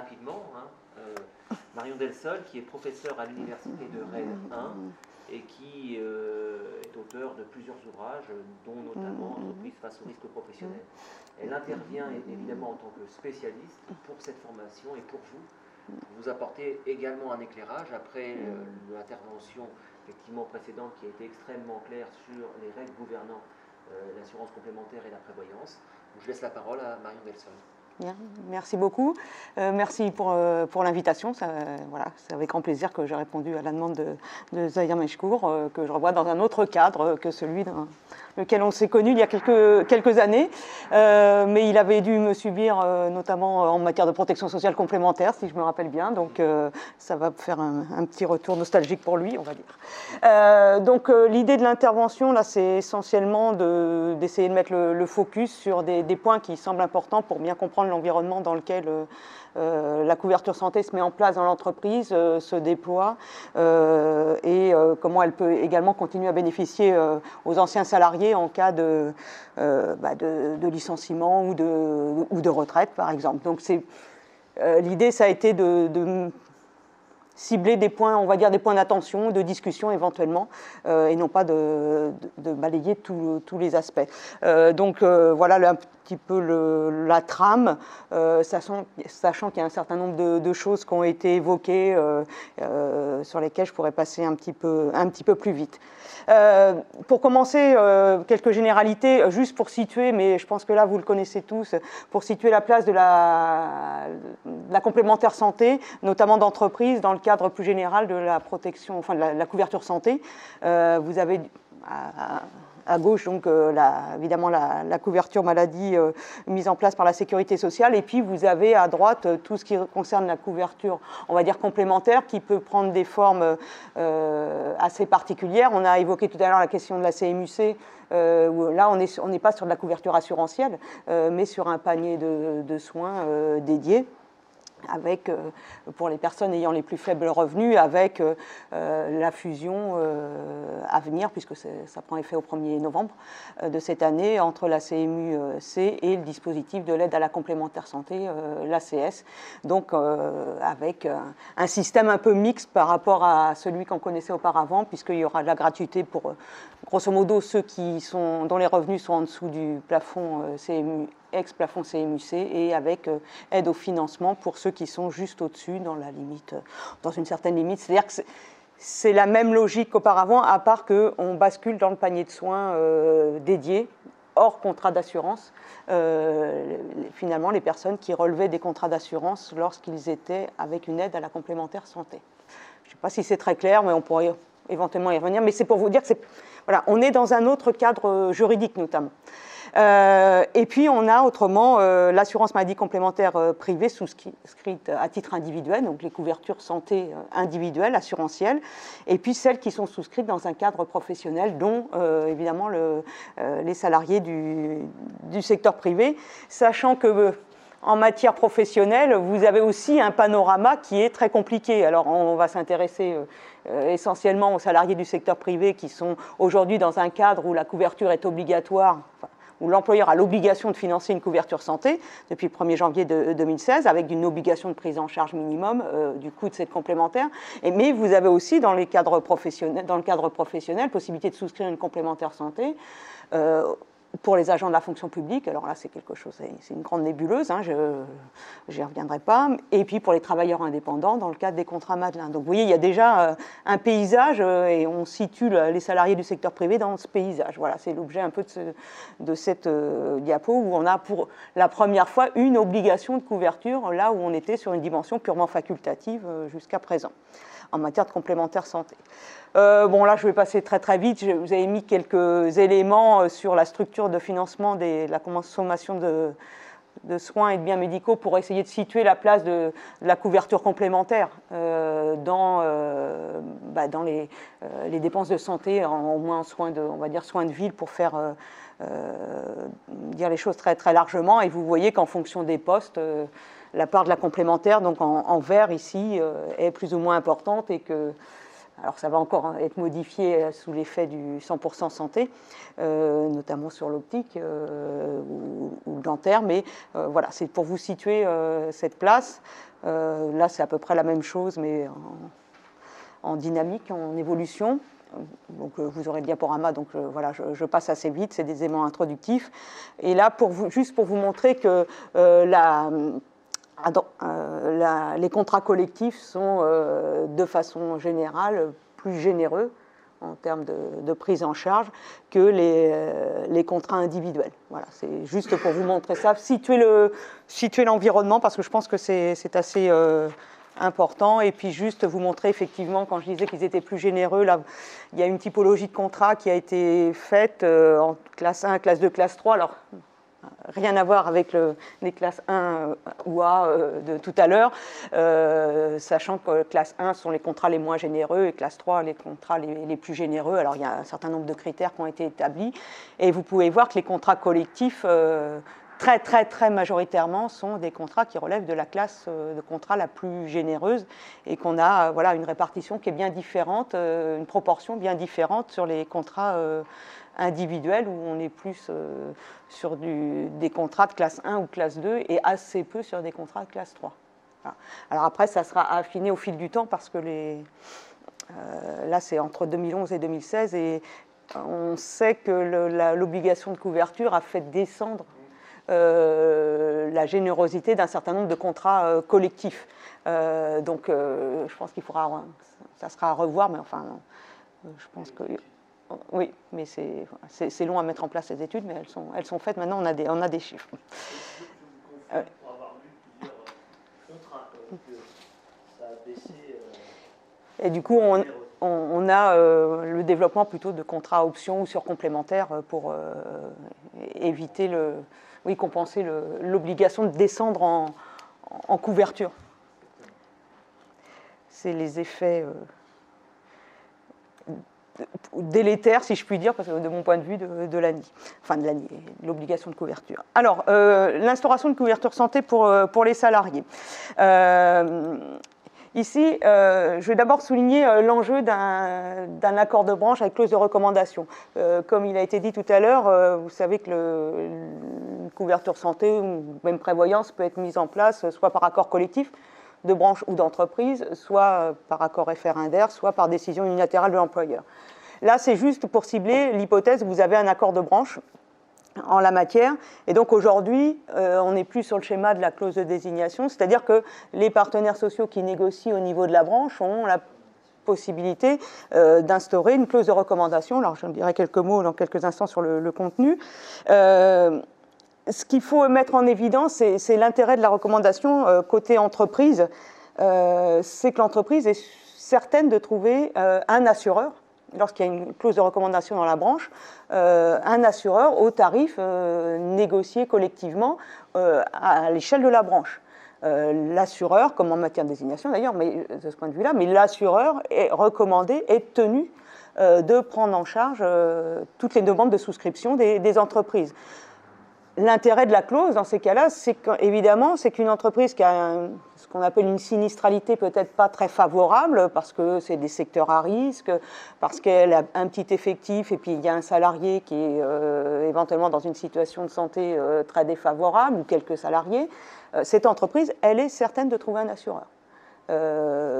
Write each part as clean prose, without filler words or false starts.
rapidement. Marion Delsol, qui est professeure à l'université de Rennes 1 et qui est auteure de plusieurs ouvrages, dont notamment Entreprise face au risque professionnel. Elle intervient évidemment en tant que spécialiste pour cette formation et pour vous apporter également un éclairage après l'intervention effectivement précédente qui a été extrêmement claire sur les règles gouvernant l'assurance complémentaire et la prévoyance. Je laisse la parole à Marion Delsol. Bien, merci beaucoup. Merci pour l'invitation. Voilà, c'est avec grand plaisir que j'ai répondu à la demande de Zahir Meshkour, que je revois dans un autre cadre que celui dans lequel on s'est connu il y a quelques années. Mais il avait dû me subir, notamment en matière de protection sociale complémentaire, si je me rappelle bien. Donc ça va faire un petit retour nostalgique pour lui, on va dire. Donc l'idée de l'intervention, là, c'est essentiellement d'essayer de mettre le focus sur des points qui semblent importants pour bien comprendre l'environnement dans lequel la couverture santé se met en place dans l'entreprise, se déploie et comment elle peut également continuer à bénéficier aux anciens salariés en cas de licenciement ou de retraite, par exemple. Donc l'idée, ça a été de cibler des points, on va dire des points d'attention, de discussion éventuellement, et non pas de balayer tous les aspects. Donc voilà un petit peu la trame, sachant qu'il y a un certain nombre de choses qui ont été évoquées, sur lesquelles je pourrais passer un petit peu plus vite. Pour commencer, quelques généralités, juste pour situer, mais je pense que là vous le connaissez tous, pour situer la place de la complémentaire santé, notamment d'entreprise, dans le cadre plus général de la protection, enfin de la couverture santé. Vous avez à gauche, donc évidemment la couverture maladie mise en place par la sécurité sociale, et puis vous avez à droite tout ce qui concerne la couverture, on va dire complémentaire, qui peut prendre des formes assez particulières. On a évoqué tout à l'heure la question de la CMU-C, où là on n'est pas sur de la couverture assurantielle, mais sur un panier de soins dédié, avec, pour les personnes ayant les plus faibles revenus, avec la fusion à venir, puisque ça prend effet au 1er novembre de cette année, entre la CMU-C et le dispositif de l'aide à la complémentaire santé, l'ACS. Donc avec un système un peu mixte par rapport à celui qu'on connaissait auparavant, puisqu'il y aura de la gratuité pour, grosso modo, ceux dont les revenus sont en dessous du plafond CMU, ex-plafond CMU-C, et avec aide au financement pour ceux qui sont juste au-dessus, dans une certaine limite. C'est-à-dire que c'est la même logique qu'auparavant, à part qu'on bascule dans le panier de soins dédié, hors contrat d'assurance, finalement les personnes qui relevaient des contrats d'assurance lorsqu'ils étaient avec une aide à la complémentaire santé. Je ne sais pas si c'est très clair, mais on pourrait éventuellement y revenir, mais c'est pour vous dire que voilà, on est dans un autre cadre juridique notamment. Et puis on a autrement l'assurance maladie complémentaire privée souscrite à titre individuel, donc les couvertures santé individuelles, assurantielles, et puis celles qui sont souscrites dans un cadre professionnel, dont évidemment les salariés du secteur privé, sachant que en matière professionnelle, vous avez aussi un panorama qui est très compliqué. Alors on va s'intéresser essentiellement aux salariés du secteur privé qui sont aujourd'hui dans un cadre où la couverture est obligatoire, où l'employeur a l'obligation de financer une couverture santé depuis le 1er janvier 2016, avec une obligation de prise en charge minimum du coût de cette complémentaire. Mais vous avez aussi dans le cadre professionnel possibilité de souscrire une complémentaire santé pour les agents de la fonction publique. Alors là, c'est quelque chose, c'est une grande nébuleuse, je n'y reviendrai pas. Et puis pour les travailleurs indépendants, dans le cadre des contrats Madelin. Donc vous voyez, il y a déjà un paysage et on situe les salariés du secteur privé dans ce paysage. Voilà, c'est l'objet un peu de cette diapo où on a pour la première fois une obligation de couverture, là où on était sur une dimension purement facultative jusqu'à présent, en matière de complémentaire santé. Bon, là, je vais passer très très vite. Je vous ai mis quelques éléments sur la structure de financement de la consommation de soins et de biens médicaux pour essayer de situer la place de la couverture complémentaire dans les dépenses de santé, au moins on va dire soins de ville, pour faire dire les choses très très largement. Et vous voyez qu'en fonction des postes, la part de la complémentaire, donc en vert ici, est plus ou moins importante, et que Alors ça va encore être modifié sous l'effet du 100% santé, notamment sur l'optique ou le dentaire, mais voilà, c'est pour vous situer cette place. Là, c'est à peu près la même chose, mais en dynamique, en évolution. Donc vous aurez le diaporama, donc voilà, je passe assez vite, c'est des éléments introductifs. Et là, juste pour vous montrer que les contrats collectifs sont de façon générale plus généreux en termes de prise en charge que les contrats individuels. Voilà, c'est juste pour vous montrer ça, situer l'environnement, parce que je pense que c'est assez important, et puis juste vous montrer effectivement, quand je disais qu'ils étaient plus généreux, là, il y a une typologie de contrat qui a été faite en classe 1, classe 2, classe 3, alors rien à voir avec les classes 1 ou A de tout à l'heure, sachant que classe 1 sont les contrats les moins généreux et classe 3 les contrats les plus généreux. Alors il y a un certain nombre de critères qui ont été établis, et vous pouvez voir que les contrats collectifs très majoritairement sont des contrats qui relèvent de la classe de contrat la plus généreuse, et qu'on a voilà, une répartition qui est bien différente, une proportion bien différente sur les contrats individuels, où on est plus sur des contrats de classe 1 ou classe 2 et assez peu sur des contrats de classe 3. Voilà. Alors après, ça sera affiné au fil du temps, parce que là c'est entre 2011 et 2016, et on sait que l'obligation de couverture a fait descendre la générosité d'un certain nombre de contrats collectifs. Donc je pense qu'il faudra, ça sera à revoir, mais enfin, je pense que oui, mais c'est long à mettre en place ces études, mais elles sont faites. Maintenant, on a des chiffres. Pour avoir lu plusieurs contrats, que ça a baissé. Et du coup, on a le développement plutôt de contrats options ou surcomplémentaires pour éviter compenser l'obligation de descendre en couverture. C'est les effets délétères, si je puis dire, parce que de mon point de vue, de l'ANI, enfin de l'ANI, l'obligation de couverture. Alors, l'instauration de couverture santé pour les salariés. Ici, je vais d'abord souligner l'enjeu d'un accord de branche avec clause de recommandation. Comme il a été dit tout à l'heure, vous savez que une couverture santé ou même prévoyance peut être mise en place soit par accord collectif de branche ou d'entreprise, soit par accord FR1DER, soit par décision unilatérale de l'employeur. Là, c'est juste pour cibler l'hypothèse où vous avez un accord de branche en la matière. Et donc aujourd'hui, on n'est plus sur le schéma de la clause de désignation, c'est-à-dire que les partenaires sociaux qui négocient au niveau de la branche ont la possibilité d'instaurer une clause de recommandation. Alors je dirai quelques mots dans quelques instants sur le contenu. Ce qu'il faut mettre en évidence, c'est l'intérêt de la recommandation côté entreprise. C'est que l'entreprise est certaine de trouver un assureur, lorsqu'il y a une clause de recommandation dans la branche, un assureur au tarif négocié collectivement à l'échelle de la branche. L'assureur, comme en matière de désignation d'ailleurs, mais de ce point de vue-là, mais l'assureur est recommandé, est tenu de prendre en charge toutes les demandes de souscription des entreprises. L'intérêt de la clause dans ces cas-là, évidemment, c'est qu'une entreprise qui a ce qu'on appelle une sinistralité peut-être pas très favorable, parce que c'est des secteurs à risque, parce qu'elle a un petit effectif, et puis il y a un salarié qui est éventuellement dans une situation de santé très défavorable, ou quelques salariés, cette entreprise, elle est certaine de trouver un assureur.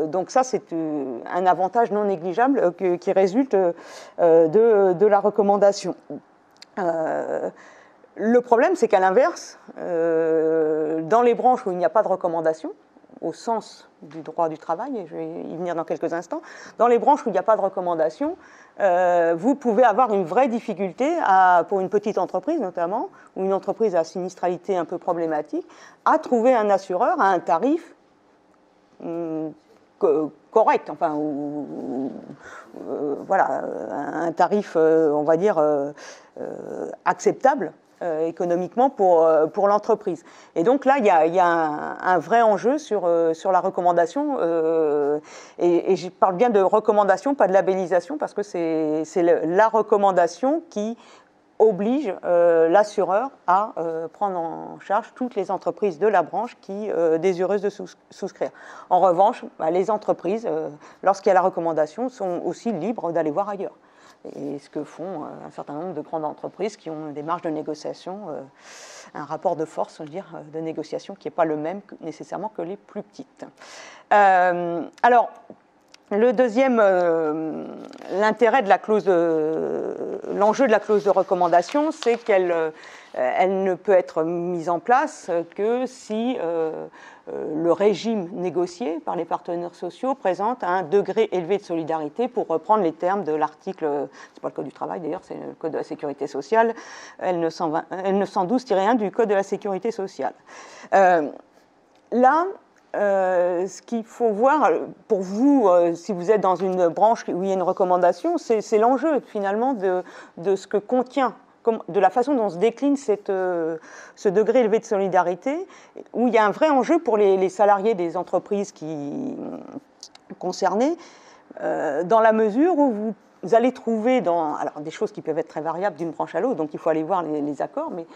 Donc ça, c'est un avantage non négligeable qui résulte de la recommandation. Le problème, c'est qu'à l'inverse, dans les branches où il n'y a pas de recommandation, au sens du droit du travail, et je vais y venir dans quelques instants, dans les branches où il n'y a pas de recommandation, vous pouvez avoir une vraie difficulté, pour une petite entreprise notamment, ou une entreprise à sinistralité un peu problématique, à trouver un assureur à un tarif correct, enfin, voilà, un tarif, on va dire, acceptable économiquement pour l'entreprise. Et donc là, il y a un vrai enjeu sur la recommandation, et je parle bien de recommandation, pas de labellisation, parce que c'est la recommandation qui oblige l'assureur à prendre en charge toutes les entreprises de la branche qui désireuses de souscrire. En revanche, les entreprises, lorsqu'il y a la recommandation, sont aussi libres d'aller voir ailleurs. Et ce que font un certain nombre de grandes entreprises qui ont des marges de négociation, un rapport de force, je veux dire, de négociation qui n'est pas le même nécessairement que les plus petites. Alors, le deuxième, l'intérêt de la clause l'enjeu de la clause de recommandation, c'est qu'elle ne peut être mise en place que si le régime négocié par les partenaires sociaux présente un degré élevé de solidarité, pour reprendre les termes de l'article, c'est pas le Code du travail d'ailleurs, c'est le Code de la sécurité sociale, L912-1 du Code de la sécurité sociale. Là, ce qu'il faut voir, pour vous, si vous êtes dans une branche où il y a une recommandation, c'est l'enjeu finalement de ce que contient, de la façon dont se décline ce degré élevé de solidarité, où il y a un vrai enjeu pour les salariés des entreprises concernées, dans la mesure où vous allez trouver alors des choses qui peuvent être très variables d'une branche à l'autre, donc il faut aller voir les accords, mais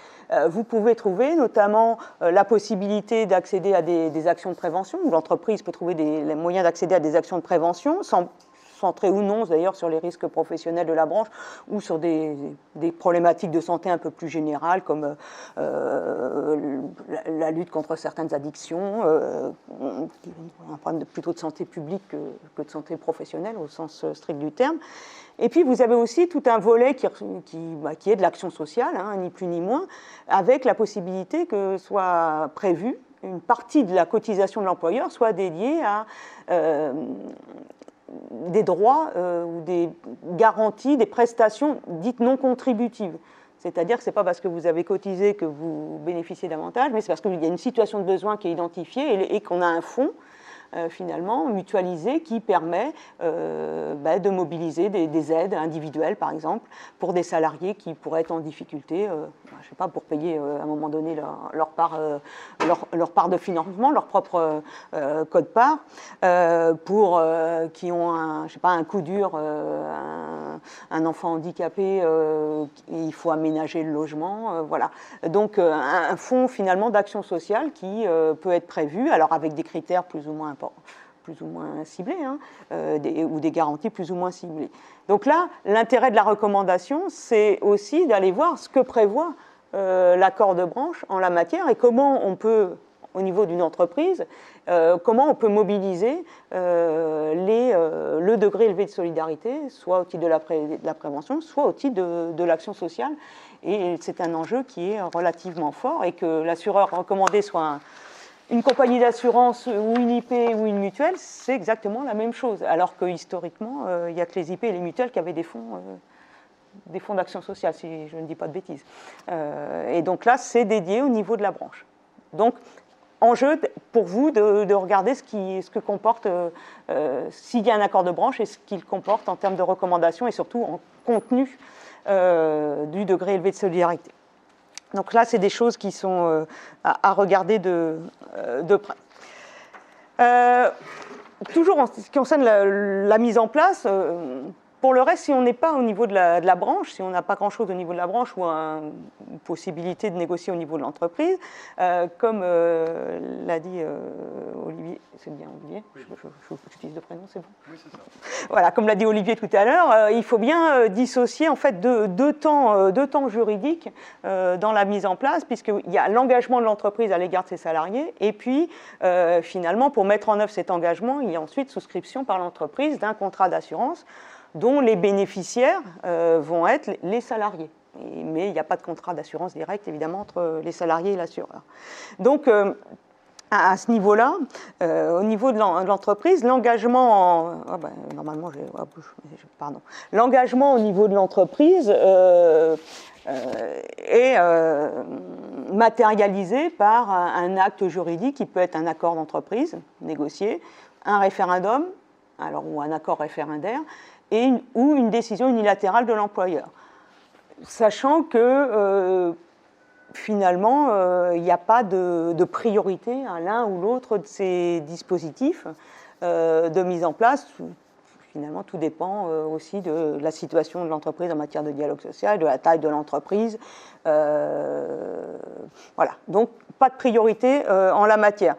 vous pouvez trouver notamment la possibilité d'accéder à des actions de prévention, où l'entreprise peut trouver les moyens d'accéder à des actions de prévention, centrées ou non d'ailleurs sur les risques professionnels de la branche, ou sur des problématiques de santé un peu plus générales, comme la lutte contre certaines addictions, un problème plutôt de santé publique que de santé professionnelle au sens strict du terme. Et puis vous avez aussi tout un volet qui est de l'action sociale, ni plus ni moins, avec la possibilité que soit prévue une partie de la cotisation de l'employeur soit dédiée à des droits ou des garanties, des prestations dites non contributives. C'est-à-dire que ce n'est pas parce que vous avez cotisé que vous bénéficiez davantage, mais c'est parce qu'il y a une situation de besoin qui est identifiée et qu'on a un fonds finalement mutualisé qui permet de mobiliser des aides individuelles, par exemple, pour des salariés qui pourraient être en difficulté, je ne sais pas, pour payer à un moment donné leur part de financement, leur propre quote-part, qui ont un coup dur, un enfant handicapé, il faut aménager le logement, voilà. Donc un fonds finalement d'action sociale qui peut être prévu, alors avec des critères plus ou moins ciblés, ou des garanties plus ou moins ciblées. Donc là, l'intérêt de la recommandation, c'est aussi d'aller voir ce que prévoit l'accord de branche en la matière et comment on peut, au niveau d'une entreprise, comment on peut mobiliser le degré élevé de solidarité, soit au titre de la prévention, soit au titre de l'action sociale. Et c'est un enjeu qui est relativement fort, et que l'assureur recommandé soit une compagnie d'assurance ou une IP ou une mutuelle, c'est exactement la même chose. Alors que historiquement, il n'y a que les IP et les mutuelles qui avaient des fonds d'action sociale, si je ne dis pas de bêtises. Et donc là, c'est dédié au niveau de la branche. Donc, enjeu pour vous de regarder ce que comporte, s'il y a un accord de branche, et ce qu'il comporte en termes de recommandations et surtout en contenu du degré élevé de solidarité. Donc là, c'est des choses qui sont à regarder de près. Toujours en ce qui concerne la mise en place, pour le reste, si on n'est pas au niveau de la branche, si on n'a pas grand-chose au niveau de la branche ou une possibilité de négocier au niveau de l'entreprise, comme l'a dit Olivier, c'est bien Olivier, j'utilise le prénom, c'est bon. Oui, c'est ça. Voilà, comme l'a dit Olivier tout à l'heure, il faut bien dissocier en fait deux temps juridiques dans la mise en place, puisqu'il y a l'engagement de l'entreprise à l'égard de ses salariés, et puis finalement, pour mettre en œuvre cet engagement, il y a ensuite souscription par l'entreprise d'un contrat d'assurance dont les bénéficiaires vont être les salariés. Mais il n'y a pas de contrat d'assurance direct, évidemment, entre les salariés et l'assureur. Donc, à ce niveau-là, au niveau de l'entreprise, l'engagement... L'engagement au niveau de l'entreprise est matérialisé par un acte juridique qui peut être un accord d'entreprise négocié, un référendum, ou un accord référendaire, ou une décision unilatérale de l'employeur. Sachant que, finalement, il n'y a pas de priorité à l'un ou l'autre de ces dispositifs de mise en place. finalement, tout dépend aussi de la situation de l'entreprise en matière de dialogue social, de la taille de l'entreprise. Voilà, donc pas de priorité en la matière.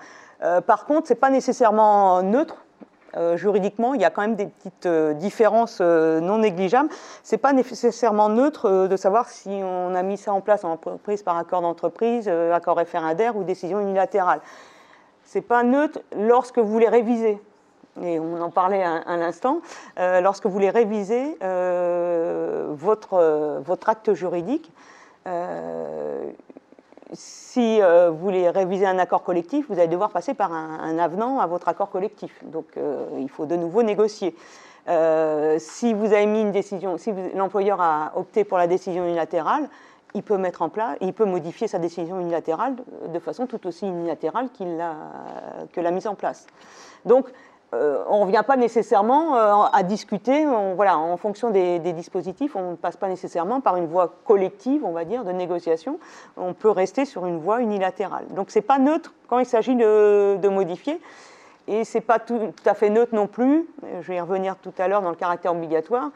Par contre, ce n'est pas nécessairement neutre. Juridiquement, il y a quand même des petites différences non négligeables. Ce n'est pas nécessairement neutre de savoir si on a mis ça en place en entreprise par accord d'entreprise, accord référendaire ou décision unilatérale. Ce n'est pas neutre lorsque vous voulez réviser, et on en parlait à l'instant, lorsque vous voulez réviser votre acte juridique. Si vous voulez réviser un accord collectif, vous allez devoir passer par un avenant à votre accord collectif. Donc, il faut de nouveau négocier. Si vous avez mis une décision, si l'employeur a opté pour la décision unilatérale, il peut mettre en place, il peut modifier sa décision unilatérale de façon tout aussi unilatérale que la mise en place. Donc, on ne revient pas nécessairement à discuter, voilà, en fonction des dispositifs, on ne passe pas nécessairement par une voie collective, on va dire, de négociation, on peut rester sur une voie unilatérale. Donc ce n'est pas neutre quand il s'agit de modifier, et ce n'est pas tout à fait neutre non plus, je vais y revenir tout à l'heure dans le caractère obligatoire,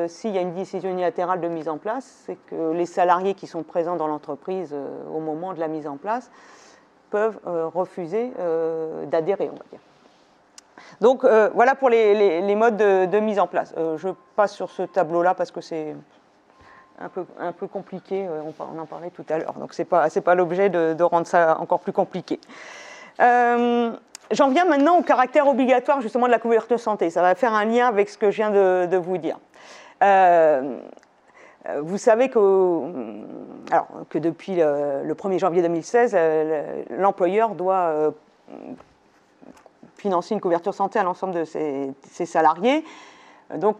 s'il y a une décision unilatérale de mise en place, c'est que les salariés qui sont présents dans l'entreprise au moment de la mise en place peuvent refuser d'adhérer, on va dire. Donc voilà pour les modes de mise en place. Je passe sur ce tableau-là parce que c'est un peu compliqué, on en parlait tout à l'heure, donc ce n'est pas l'objet de rendre ça encore plus compliqué. J'en viens maintenant au caractère obligatoire justement de la couverture santé. Ça va faire un lien avec ce que je viens de vous dire. Vous savez que depuis le 1er janvier 2016, l'employeur doit financer une couverture santé à l'ensemble de ses salariés. Donc,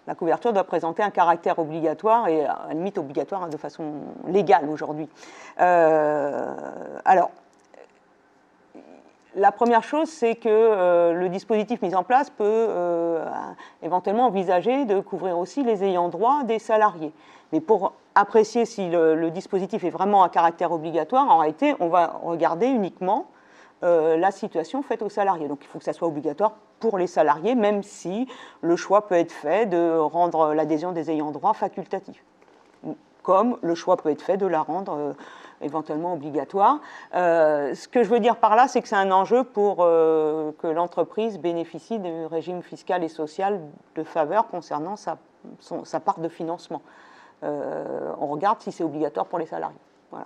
la couverture doit présenter un caractère obligatoire et à la limite obligatoire de façon légale aujourd'hui. Alors, la première chose, c'est que le dispositif mis en place peut éventuellement envisager de couvrir aussi les ayants droit des salariés. Mais pour apprécier si le dispositif est vraiment à caractère obligatoire, en réalité, on va regarder uniquement la situation faite aux salariés. Donc il faut que ça soit obligatoire pour les salariés, même si le choix peut être fait de rendre l'adhésion des ayants droit facultative. Comme le choix peut être fait de la rendre éventuellement obligatoire. Ce que je veux dire par là, c'est que c'est un enjeu pour que l'entreprise bénéficie du régime fiscal et social de faveur concernant sa part de financement. On regarde si c'est obligatoire pour les salariés. Voilà.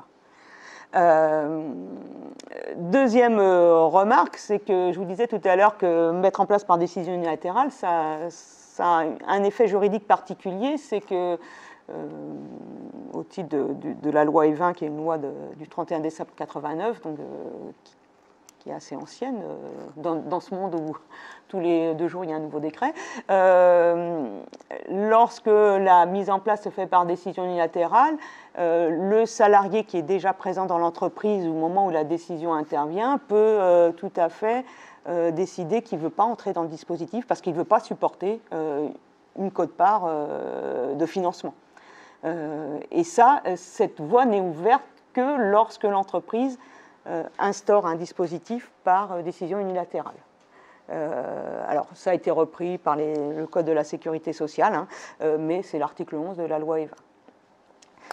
Deuxième remarque, c'est que je vous disais tout à l'heure que mettre en place par décision unilatérale, ça a un effet juridique particulier, c'est que au titre de la loi E20, qui est une loi du 31 décembre 89, donc, qui est assez ancienne, dans ce monde où tous les 2 jours il y a un nouveau décret, lorsque la mise en place se fait par décision unilatérale, le salarié qui est déjà présent dans l'entreprise au moment où la décision intervient peut tout à fait décider qu'il ne veut pas entrer dans le dispositif parce qu'il ne veut pas supporter une quote-part de financement. Et ça, cette voie n'est ouverte que lorsque l'entreprise instaure un dispositif par décision unilatérale. Alors, ça a été repris par le Code de la sécurité sociale, hein, mais c'est l'article 11 de la loi E20.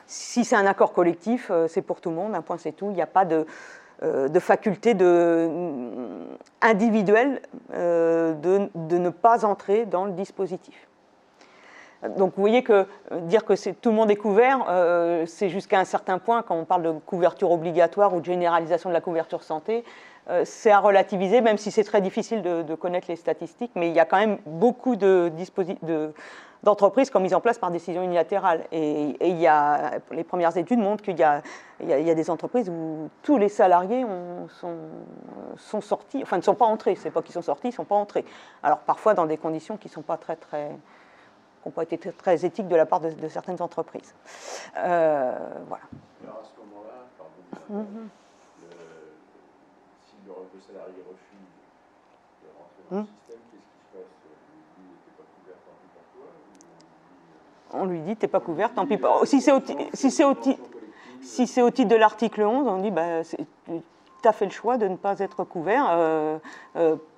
Si c'est un accord collectif, c'est pour tout le monde, un point c'est tout, il n'y a pas de faculté individuelle de ne pas entrer dans le dispositif. Donc vous voyez que dire que tout le monde est couvert, c'est jusqu'à un certain point, quand on parle de couverture obligatoire ou de généralisation de la couverture santé, c'est à relativiser, même si c'est très difficile de connaître les statistiques, mais il y a quand même beaucoup d'entreprises qui ont mis en place par décision unilatérale. Et les premières études montrent qu'il y a des entreprises où tous les salariés sont sortis, enfin ne sont pas entrés, c'est pas qu'ils sont sortis, ils ne sont pas entrés. Alors parfois dans des conditions qui ne sont pas qui n'ont pas été très éthiques de la part de certaines entreprises. Voilà. Alors à ce moment-là, si le salarié refuse de rentrer dans le système, qu'est-ce qui se passe? Lui n'était pas couvert, tant pis pour toi? On lui dit, t'es pas couvert, tant pis pour... Si c'est au titre de l'article 11, on dit, à fait le choix de ne pas être couvert,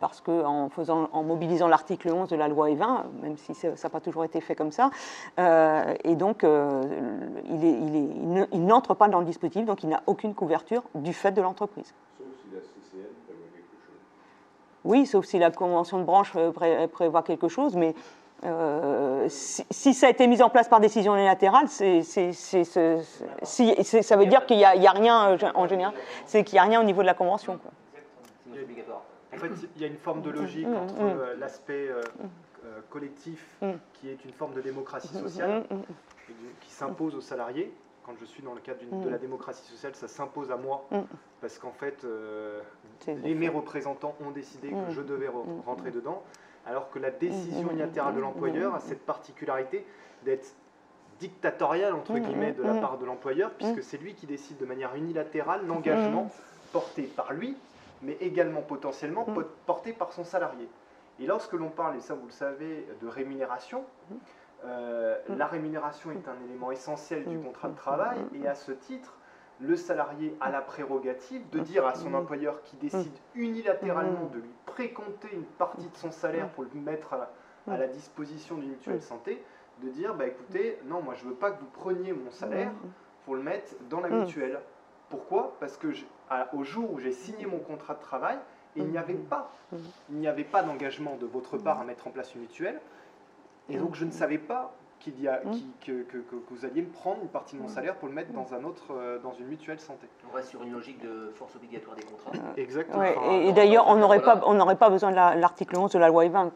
parce qu'en mobilisant l'article 11 de la loi Evin, même si ça n'a pas toujours été fait comme ça, et donc il n'entre pas dans le dispositif, donc il n'a aucune couverture du fait de l'entreprise. Sauf si la CCN prévoit quelque chose. Oui, sauf si la convention de branche prévoit quelque chose, mais si ça a été mis en place par décision unilatérale, ça veut dire qu'il n'y a rien en général, c'est qu'il n'y a rien au niveau de la convention, quoi. C'est obligatoire. En fait, il y a une forme de logique entre l'aspect collectif, qui est une forme de démocratie sociale, qui s'impose aux salariés. Quand je suis dans le cadre de la démocratie sociale, ça s'impose à moi, parce qu'en fait, mes représentants ont décidé que je devais rentrer dedans, alors que la décision unilatérale de l'employeur a cette particularité d'être dictatoriale, entre guillemets, de la part de l'employeur, puisque c'est lui qui décide de manière unilatérale l'engagement porté par lui, mais également potentiellement porté par son salarié. Et lorsque l'on parle, et ça vous le savez, de rémunération, la rémunération est un élément essentiel du contrat de travail, et à ce titre, le salarié a la prérogative de dire à son employeur qui décide unilatéralement de lui précompter une partie de son salaire pour le mettre à la disposition d'une mutuelle santé, de dire, bah, écoutez, non, moi je ne veux pas que vous preniez mon salaire pour le mettre dans la mutuelle. Pourquoi? Parce que au jour où j'ai signé mon contrat de travail, il n'y avait pas d'engagement de votre part à mettre en place une mutuelle, et donc je ne savais pas que vous alliez me prendre une partie de mon salaire pour le mettre dans une mutuelle santé. On reste sur une logique de force obligatoire des contrats. Exactement. Ouais, et d'ailleurs, on n'aurait pas besoin de l'article 11 de la loi Evin,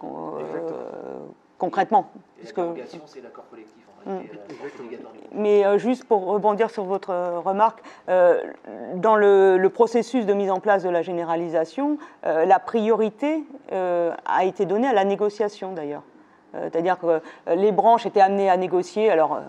concrètement. La dérogation, c'est l'accord collectif, en réalité, obligatoire des contrats. Mais juste pour rebondir sur votre remarque, dans le processus de mise en place de la généralisation, la priorité a été donnée à la négociation, d'ailleurs. C'est-à-dire que les branches étaient amenées à négocier, alors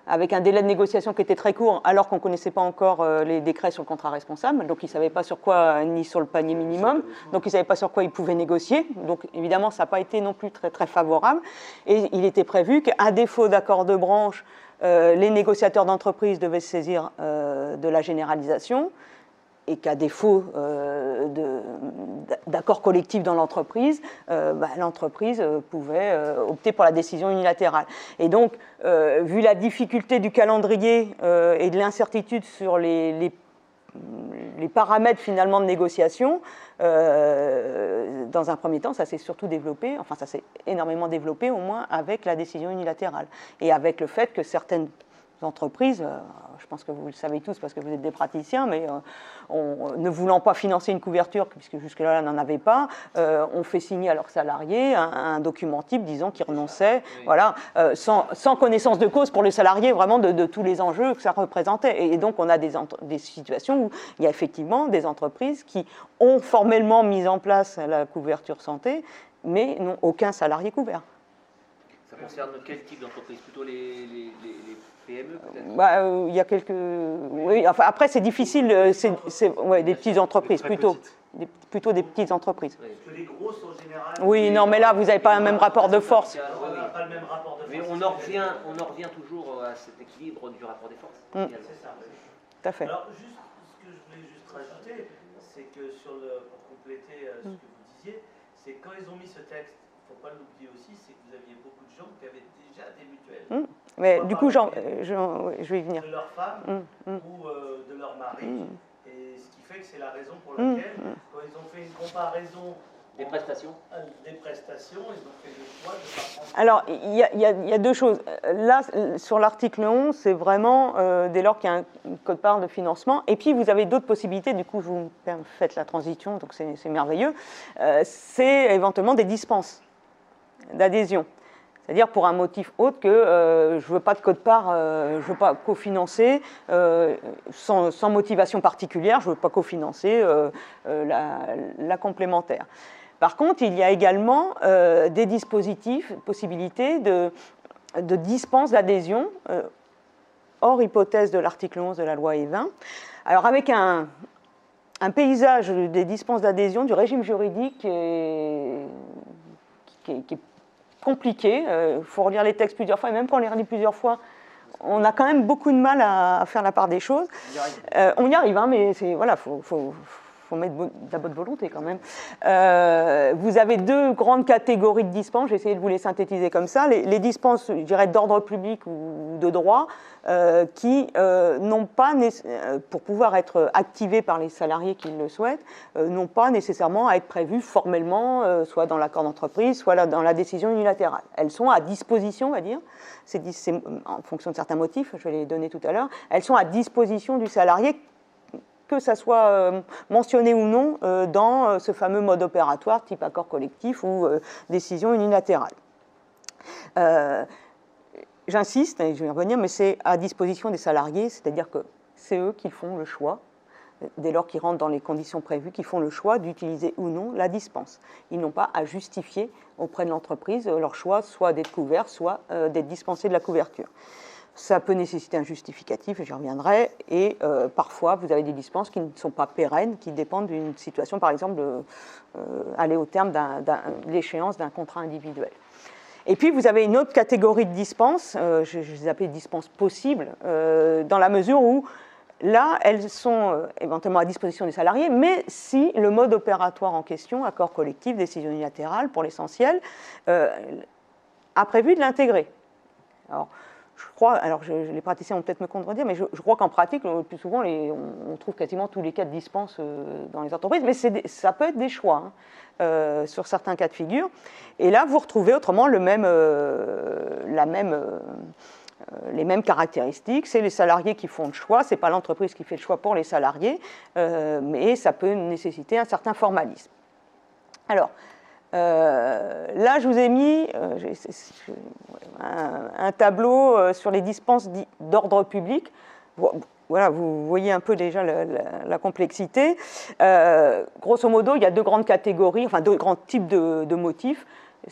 avec un délai de négociation qui était très court, alors qu'on ne connaissait pas encore les décrets sur le contrat responsable, donc ils ne savaient pas sur quoi, ni sur le panier minimum, donc ils ne savaient pas sur quoi ils pouvaient négocier, donc évidemment ça n'a pas été non plus très, très favorable, et il était prévu qu'à défaut d'accord de branche, les négociateurs d'entreprise devaient se saisir de la généralisation, et qu'à défaut d'accord collectif dans l'entreprise, l'entreprise pouvait opter pour la décision unilatérale. Et donc, vu la difficulté du calendrier et de l'incertitude sur les paramètres finalement de négociation, dans un premier temps, ça s'est surtout développé, enfin ça s'est énormément développé au moins avec la décision unilatérale et avec le fait que certaines entreprises, je pense que vous le savez tous parce que vous êtes des praticiens, mais ne voulant pas financer une couverture, puisque jusque-là, elle n'en avait pas, on fait signer à leurs salariés un document type disant qu'ils renonçaient, voilà, sans connaissance de cause pour les salariés, vraiment de tous les enjeux que ça représentait. Et donc, on a des situations où il y a effectivement des entreprises qui ont formellement mis en place la couverture santé, mais n'ont aucun salarié couvert. Ça concerne quel type d'entreprise? Plutôt les PME peut-être? Il y a quelques... Oui, enfin, après c'est difficile, c'est des petites entreprises plutôt. Plutôt des petites entreprises. Parce que les grosses en général... Oui, non, mais là vous n'avez pas le même rapport de force. On n'a pas le même rapport de force. Mais on en revient toujours à cet équilibre du rapport des forces. C'est ça. Tout à fait. Alors, juste, ce que je voulais juste rajouter, c'est que pour compléter ce que vous disiez, c'est que quand ils ont mis ce texte, il ne faut pas l'oublier aussi, c'est que vous aviez beaucoup de gens qui avaient déjà des mutuelles. Mais du coup, je vais y venir. De leur femme ou de leur mari. Et ce qui fait que c'est la raison pour laquelle, quand ils ont fait une comparaison des prestations, ils ont fait le choix de ne pas prendre. Alors, il y a deux choses. Là, sur l'article 11, c'est vraiment dès lors qu'il y a un quote-part de financement. Et puis, vous avez d'autres possibilités. Du coup, vous faites la transition, donc c'est merveilleux. C'est éventuellement des dispenses d'adhésion. C'est-à-dire pour un motif autre que je ne veux pas de quote-part, je ne veux pas cofinancer, sans motivation particulière, je ne veux pas cofinancer la complémentaire. Par contre, il y a également des dispositifs, possibilités de dispense d'adhésion, hors hypothèse de l'article 11 de la loi Evin. Alors avec un paysage des dispenses d'adhésion, du régime juridique qui est compliqué, il faut relire les textes plusieurs fois, et même quand on les relit plusieurs fois, on a quand même beaucoup de mal à faire la part des choses. On y arrive, hein, mais voilà, faut mettre de la bonne volonté quand même. Vous avez deux grandes catégories de dispenses, j'ai essayé de vous les synthétiser comme ça. Les dispenses, je dirais, d'ordre public ou de droit, qui n'ont pas, pour pouvoir être activées par les salariés qui le souhaitent, n'ont pas nécessairement à être prévues formellement, soit dans l'accord d'entreprise, soit dans la décision unilatérale. Elles sont à disposition, on va dire, c'est en fonction de certains motifs, je vais les donner tout à l'heure, elles sont à disposition du salarié, que ça soit mentionné ou non dans ce fameux mode opératoire type accord collectif ou décision unilatérale. J'insiste, et je vais y revenir, mais c'est à disposition des salariés, c'est-à-dire que c'est eux qui font le choix, dès lors qu'ils rentrent dans les conditions prévues, qui font le choix d'utiliser ou non la dispense. Ils n'ont pas à justifier auprès de l'entreprise leur choix, soit d'être couverts, soit d'être dispensés de la couverture. Ça peut nécessiter un justificatif, et j'y reviendrai, et parfois vous avez des dispenses qui ne sont pas pérennes, qui dépendent d'une situation, par exemple, aller au terme de l'échéance d'un contrat individuel. Et puis vous avez une autre catégorie de dispenses, je les appelle dispenses possibles, dans la mesure où là, elles sont éventuellement à disposition des salariés, mais si le mode opératoire en question, accord collectif, décision unilatérale pour l'essentiel, a prévu de l'intégrer. Alors, je crois, alors les praticiens vont peut-être me contredire, mais je crois qu'en pratique, le plus souvent, on trouve quasiment tous les cas de dispense dans les entreprises, mais ça peut être des choix sur certains cas de figure. Et là, vous retrouvez autrement les mêmes caractéristiques. C'est les salariés qui font le choix, ce n'est pas l'entreprise qui fait le choix pour les salariés, mais ça peut nécessiter un certain formalisme. Alors, là, je vous ai mis un tableau sur les dispenses d'ordre public. Voilà, vous voyez un peu déjà la complexité. Grosso modo, il y a deux grandes catégories, enfin deux grands types de motifs.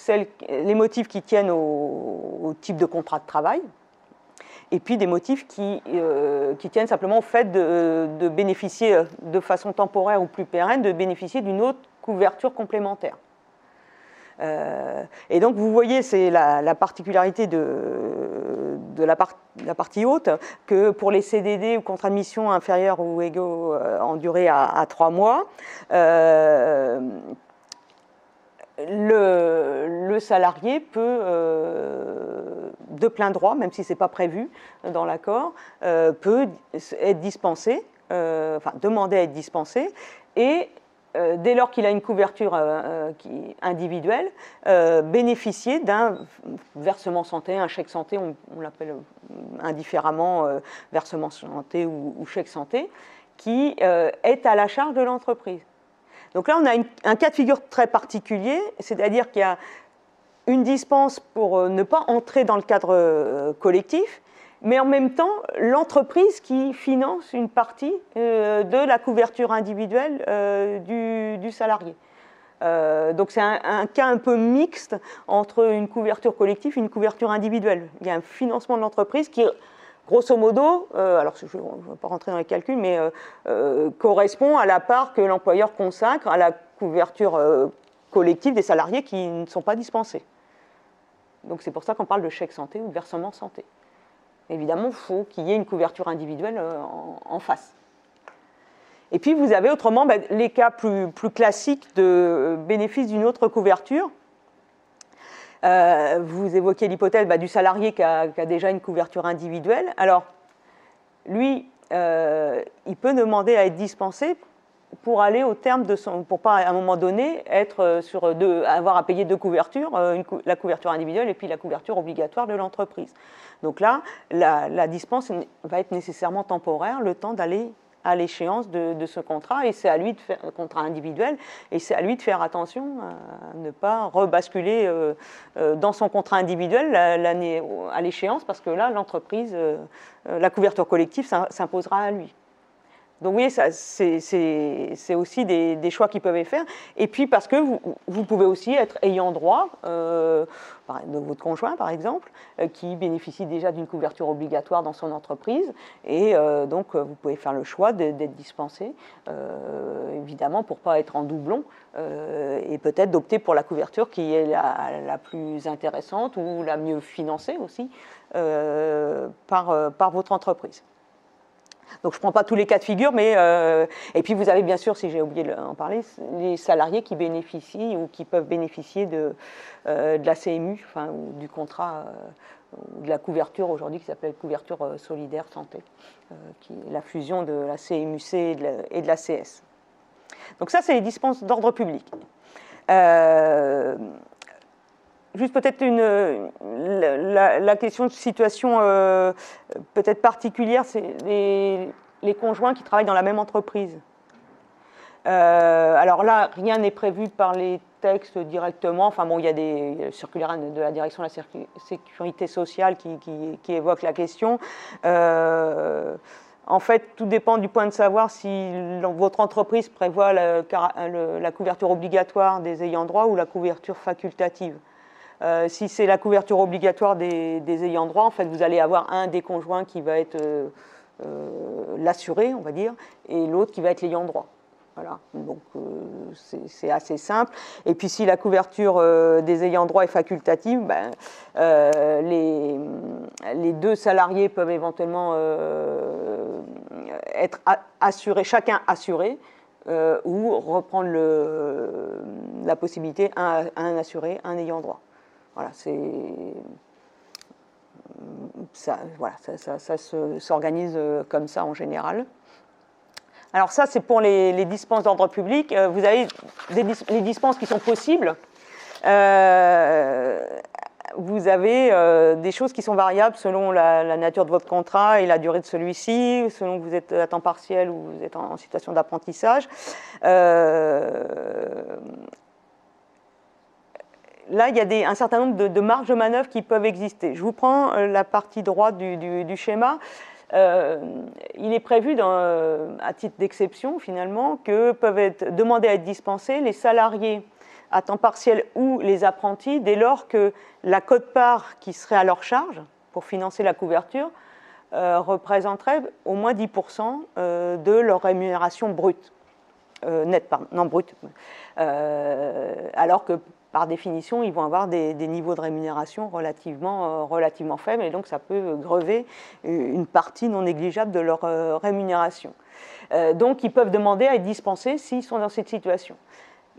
Les motifs qui tiennent au type de contrat de travail, et puis des motifs qui tiennent simplement au fait de bénéficier de façon temporaire ou plus pérenne, de bénéficier d'une autre couverture complémentaire. Et donc vous voyez, c'est la particularité de la partie haute, que pour les CDD ou contrats de mission inférieurs ou égaux en durée à 3 mois, le salarié peut, de plein droit, même si ce n'est pas prévu dans l'accord, peut être dispensé, enfin demander à être dispensé, et dès lors qu'il a une couverture individuelle, bénéficier d'un versement santé, un chèque santé, on l'appelle indifféremment versement santé ou chèque santé, qui est à la charge de l'entreprise. Donc là, on a un cas de figure très particulier, c'est-à-dire qu'il y a une dispense pour ne pas entrer dans le cadre collectif, mais en même temps, l'entreprise qui finance une partie de la couverture individuelle du salarié. Donc c'est un cas un peu mixte entre une couverture collective et une couverture individuelle. Il y a un financement de l'entreprise qui, grosso modo, alors je ne vais pas rentrer dans les calculs, mais correspond à la part que l'employeur consacre à la couverture collective des salariés qui ne sont pas dispensés. Donc c'est pour ça qu'on parle de chèque santé ou de versement santé. Évidemment, il faut qu'il y ait une couverture individuelle en face. Et puis, vous avez autrement les cas plus classiques de bénéfice d'une autre couverture. Vous évoquez l'hypothèse du salarié qui a déjà une couverture individuelle. Alors, lui, il peut demander à être dispensé pour aller au terme de pour pas à un moment donné être avoir à payer deux couvertures, la couverture individuelle et puis la couverture obligatoire de l'entreprise. Donc là, la dispense va être nécessairement temporaire, le temps d'aller à l'échéance de ce contrat, et c'est à lui de faire un contrat individuel, et c'est à lui de faire attention à ne pas rebasculer dans son contrat individuel l'année à l'échéance, parce que là, l'entreprise, la couverture collective s'imposera à lui. Donc vous voyez, c'est aussi des choix qui peuvent être faits. Et puis parce que vous pouvez aussi être ayant droit de votre conjoint, par exemple, qui bénéficie déjà d'une couverture obligatoire dans son entreprise. Et donc vous pouvez faire le choix d'être dispensé, évidemment, pour ne pas être en doublon, et peut-être d'opter pour la couverture qui est la plus intéressante ou la mieux financée aussi par votre entreprise. Donc je ne prends pas tous les cas de figure, mais et puis vous avez bien sûr, si j'ai oublié d'en parler, les salariés qui bénéficient ou qui peuvent bénéficier de la CMU, enfin, ou du contrat, ou de la couverture aujourd'hui qui s'appelle couverture solidaire santé, qui est la fusion de la CMUC et de la CS. Donc ça, c'est les dispenses d'ordre public. Juste peut-être la question de situation peut-être particulière, c'est les conjoints qui travaillent dans la même entreprise. Alors là, rien n'est prévu par les textes directement. Enfin bon, il y a des circulaires de la direction de la sécurité sociale qui évoquent la question. En fait, tout dépend du point de savoir si votre entreprise prévoit la couverture obligatoire des ayants droit ou la couverture facultative. Si c'est la couverture obligatoire des ayants droit, en fait, vous allez avoir un des conjoints qui va être l'assuré, on va dire, et l'autre qui va être l'ayant droit. Voilà, donc c'est assez simple. Et puis si la couverture des ayants droit est facultative, les deux salariés peuvent éventuellement être assurés, chacun assuré, ou reprendre la possibilité un assuré, un ayant droit. Voilà, ça s'organise comme ça en général. Alors ça, c'est pour les dispenses d'ordre public. Vous avez les dispenses qui sont possibles. Vous avez des choses qui sont variables selon la nature de votre contrat et la durée de celui-ci, selon que vous êtes à temps partiel ou vous êtes en situation d'apprentissage. Là, il y a un certain nombre de marges de manœuvre qui peuvent exister. Je vous prends la partie droite du schéma. Il est prévu, à titre d'exception, finalement, que peuvent être demandés à être dispensés les salariés à temps partiel ou les apprentis, dès lors que la quote-part qui serait à leur charge pour financer la couverture représenterait au moins 10% de leur rémunération brute. Nette, pardon, non brute. Alors que par définition, ils vont avoir des niveaux de rémunération relativement faibles, et donc ça peut grever une partie non négligeable de leur rémunération. Donc ils peuvent demander à être dispensés s'ils sont dans cette situation.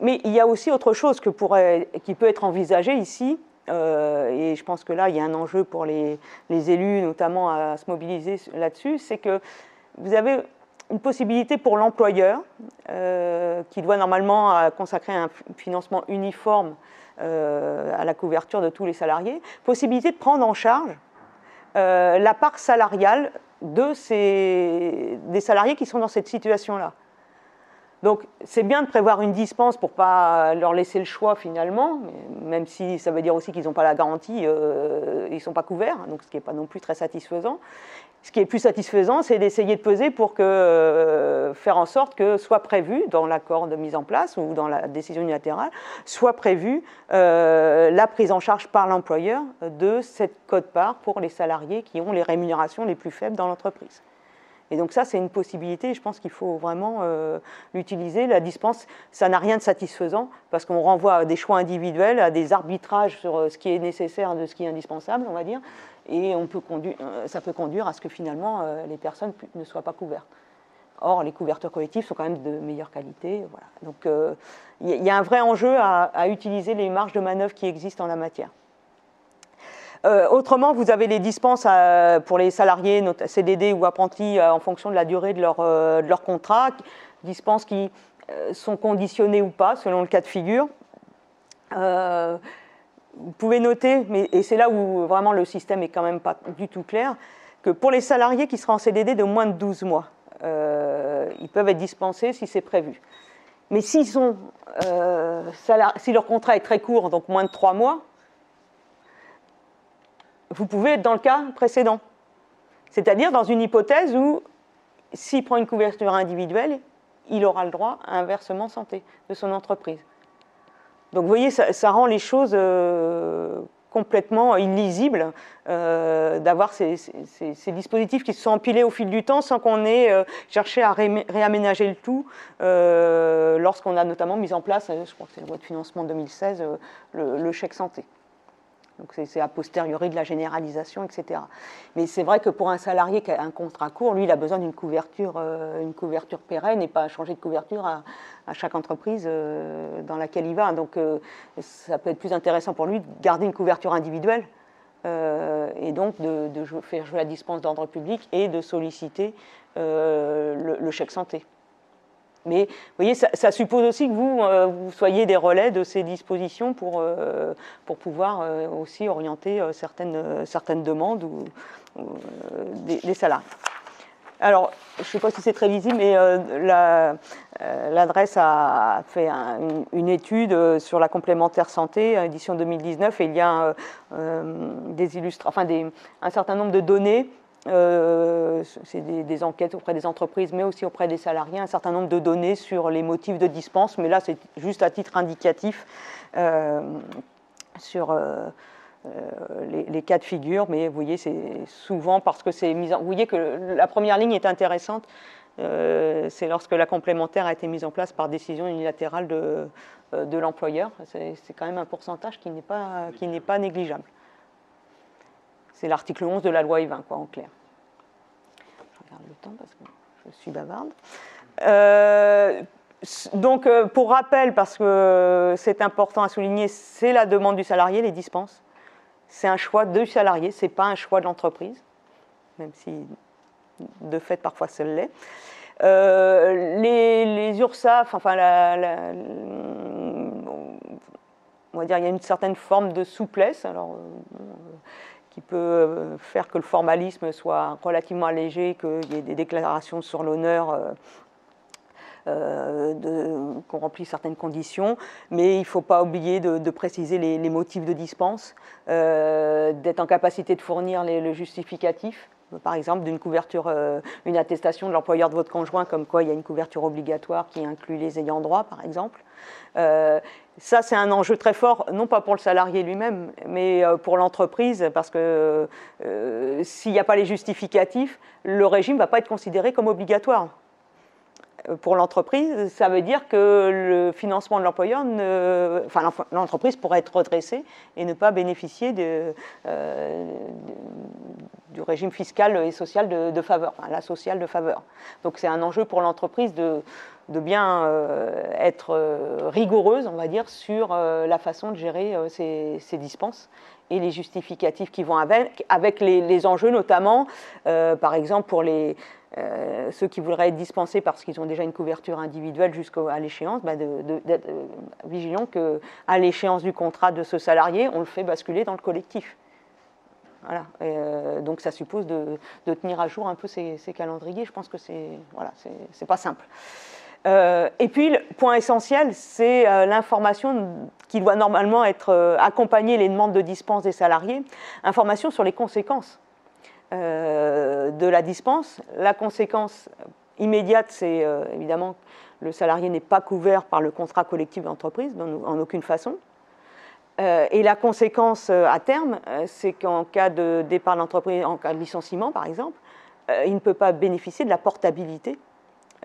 Mais il y a aussi autre chose qui peut être envisagée ici, et je pense que là, il y a un enjeu pour les élus, notamment à se mobiliser là-dessus, c'est que vous avez une possibilité pour l'employeur, qui doit normalement consacrer un financement uniforme à la couverture de tous les salariés, possibilité de prendre en charge la part salariale des salariés qui sont dans cette situation-là. Donc c'est bien de prévoir une dispense pour ne pas leur laisser le choix finalement, même si ça veut dire aussi qu'ils n'ont pas la garantie, ils ne sont pas couverts, donc ce qui n'est pas non plus très satisfaisant. Ce qui est plus satisfaisant, c'est d'essayer de peser pour faire en sorte que soit prévu dans l'accord de mise en place ou dans la décision unilatérale, soit prévu la prise en charge par l'employeur de cette quote-part pour les salariés qui ont les rémunérations les plus faibles dans l'entreprise. Et donc ça, c'est une possibilité, je pense qu'il faut vraiment l'utiliser. La dispense, ça n'a rien de satisfaisant, parce qu'on renvoie à des choix individuels, à des arbitrages sur ce qui est nécessaire de ce qui est indispensable, on va dire, et ça peut conduire à ce que finalement les personnes ne soient pas couvertes. Or, les couvertures collectives sont quand même de meilleure qualité. Voilà. Donc il y a un vrai enjeu à utiliser les marges de manœuvre qui existent en la matière. Autrement, vous avez les dispenses pour les salariés, CDD ou apprentis, en fonction de la durée de leur contrat, dispenses qui sont conditionnées ou pas, selon le cas de figure. Vous pouvez noter, et c'est là où vraiment le système est quand même pas du tout clair, que pour les salariés qui seraient en CDD de moins de 12 mois, ils peuvent être dispensés si c'est prévu. Mais si leur contrat est très court, donc moins de 3 mois, vous pouvez être dans le cas précédent. C'est-à-dire dans une hypothèse où s'il prend une couverture individuelle, il aura le droit à un versement santé de son entreprise. Donc vous voyez, ça rend les choses complètement illisibles d'avoir ces dispositifs qui se sont empilés au fil du temps sans qu'on ait cherché à réaménager le tout lorsqu'on a notamment mis en place, je crois que c'est la loi de financement 2016, le chèque santé. Donc c'est a posteriori de la généralisation, etc. Mais c'est vrai que pour un salarié qui a un contrat court, lui, il a besoin d'une couverture pérenne et pas changer de couverture à chaque entreprise dans laquelle il va. Donc ça peut être plus intéressant pour lui de garder une couverture individuelle et donc de faire jouer la dispense d'ordre public et de solliciter le chèque santé. Mais vous voyez, ça suppose aussi que vous soyez des relais de ces dispositions pour pouvoir aussi orienter certaines demandes des salariés. Alors, je ne sais pas si c'est très visible, mais l'adresse a fait une étude sur la complémentaire santé, édition 2019, et il y a un certain nombre de données. C'est des enquêtes auprès des entreprises, mais aussi auprès des salariés, un certain nombre de données sur les motifs de dispense, mais là c'est juste à titre indicatif sur les cas de figure, mais vous voyez c'est souvent parce que c'est mis en... Vous voyez que la première ligne est intéressante, c'est lorsque la complémentaire a été mise en place par décision unilatérale de l'employeur, c'est quand même un pourcentage qui n'est pas négligeable. C'est l'article 11 de la loi E20, quoi, en clair. Je regarde le temps parce que je suis bavarde. Donc, pour rappel, parce que c'est important à souligner, c'est la demande du salarié, les dispenses. C'est un choix du salarié, ce n'est pas un choix de l'entreprise, même si, de fait, parfois, ça l'est. Les URSSAF, enfin, on va dire, il y a une certaine forme de souplesse. Alors, qui peut faire que le formalisme soit relativement allégé, qu'il y ait des déclarations sur l'honneur, qu'on remplisse certaines conditions, mais il ne faut pas oublier de préciser les motifs de dispense, d'être en capacité de fournir le justificatif, par exemple d'une couverture, une attestation de l'employeur de votre conjoint, comme quoi il y a une couverture obligatoire qui inclut les ayants droit, par exemple. Ça, c'est un enjeu très fort, non pas pour le salarié lui-même, mais pour l'entreprise, parce que s'il n'y a pas les justificatifs, le régime ne va pas être considéré comme obligatoire. Pour l'entreprise, ça veut dire que le financement de l'employeur, l'entreprise pourrait être redressée et ne pas bénéficier du régime fiscal et social de faveur, enfin, la sociale de faveur. Donc c'est un enjeu pour l'entreprise de bien être rigoureuse, on va dire, sur la façon de gérer ces dispenses et les justificatifs qui vont avec les enjeux notamment, par exemple pour ceux qui voudraient être dispensés parce qu'ils ont déjà une couverture individuelle jusqu'à l'échéance, d'être vigilants qu'à l'échéance du contrat de ce salarié, on le fait basculer dans le collectif. Voilà. Donc ça suppose de tenir à jour un peu ces calendriers. Je pense que c'est pas simple. Et puis, le point essentiel, c'est l'information qui doit normalement accompagner les demandes de dispense des salariés, information sur les conséquences de la dispense. La conséquence immédiate, c'est évidemment que le salarié n'est pas couvert par le contrat collectif d'entreprise, en aucune façon. Et la conséquence à terme, c'est qu'en cas de départ de l'entreprise, en cas de licenciement par exemple, il ne peut pas bénéficier de la portabilité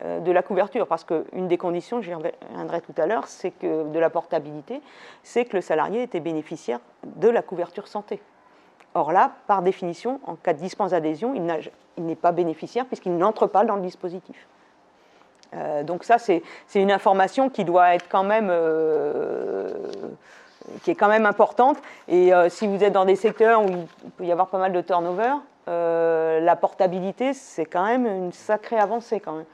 de la couverture, parce qu'une des conditions, j'y reviendrai tout à l'heure, c'est que de la portabilité, c'est que le salarié était bénéficiaire de la couverture santé. Or là, par définition, en cas de dispense d'adhésion, il n'est pas bénéficiaire puisqu'il n'entre pas dans le dispositif. Donc ça, c'est une information qui doit être quand même, qui est quand même importante. Et si vous êtes dans des secteurs où il peut y avoir pas mal de turnover, la portabilité, c'est quand même une sacrée avancée quand même.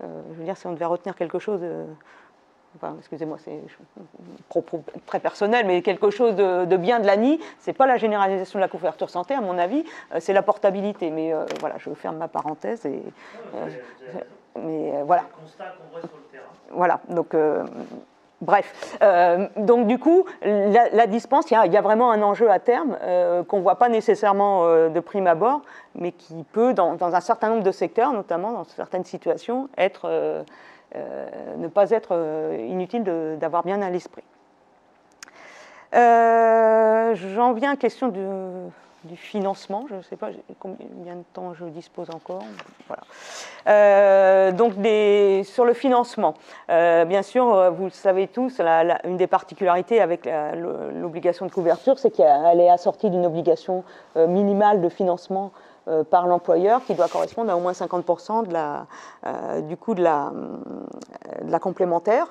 Je veux dire, si on devait retenir quelque chose, enfin, excusez-moi, c'est propos très personnel, mais quelque chose de bien de l'ANI, c'est pas la généralisation de la couverture santé, à mon avis, c'est la portabilité. Mais voilà, je ferme ma parenthèse. Mais voilà. C'est le constat qu'on voit sur le terrain. Voilà, donc Bref, donc du coup, la dispense, il y a vraiment un enjeu à terme qu'on ne voit pas nécessairement de prime abord, mais qui peut, dans un certain nombre de secteurs, notamment dans certaines situations, ne pas être inutile d'avoir bien à l'esprit. J'en viens à la question du financement. Je ne sais pas combien de temps je dispose encore. Voilà. Donc sur le financement, bien sûr, vous le savez tous, une des particularités avec l'obligation de couverture, c'est qu'elle est assortie d'une obligation minimale de financement par l'employeur qui doit correspondre à au moins 50% du coût de la complémentaire.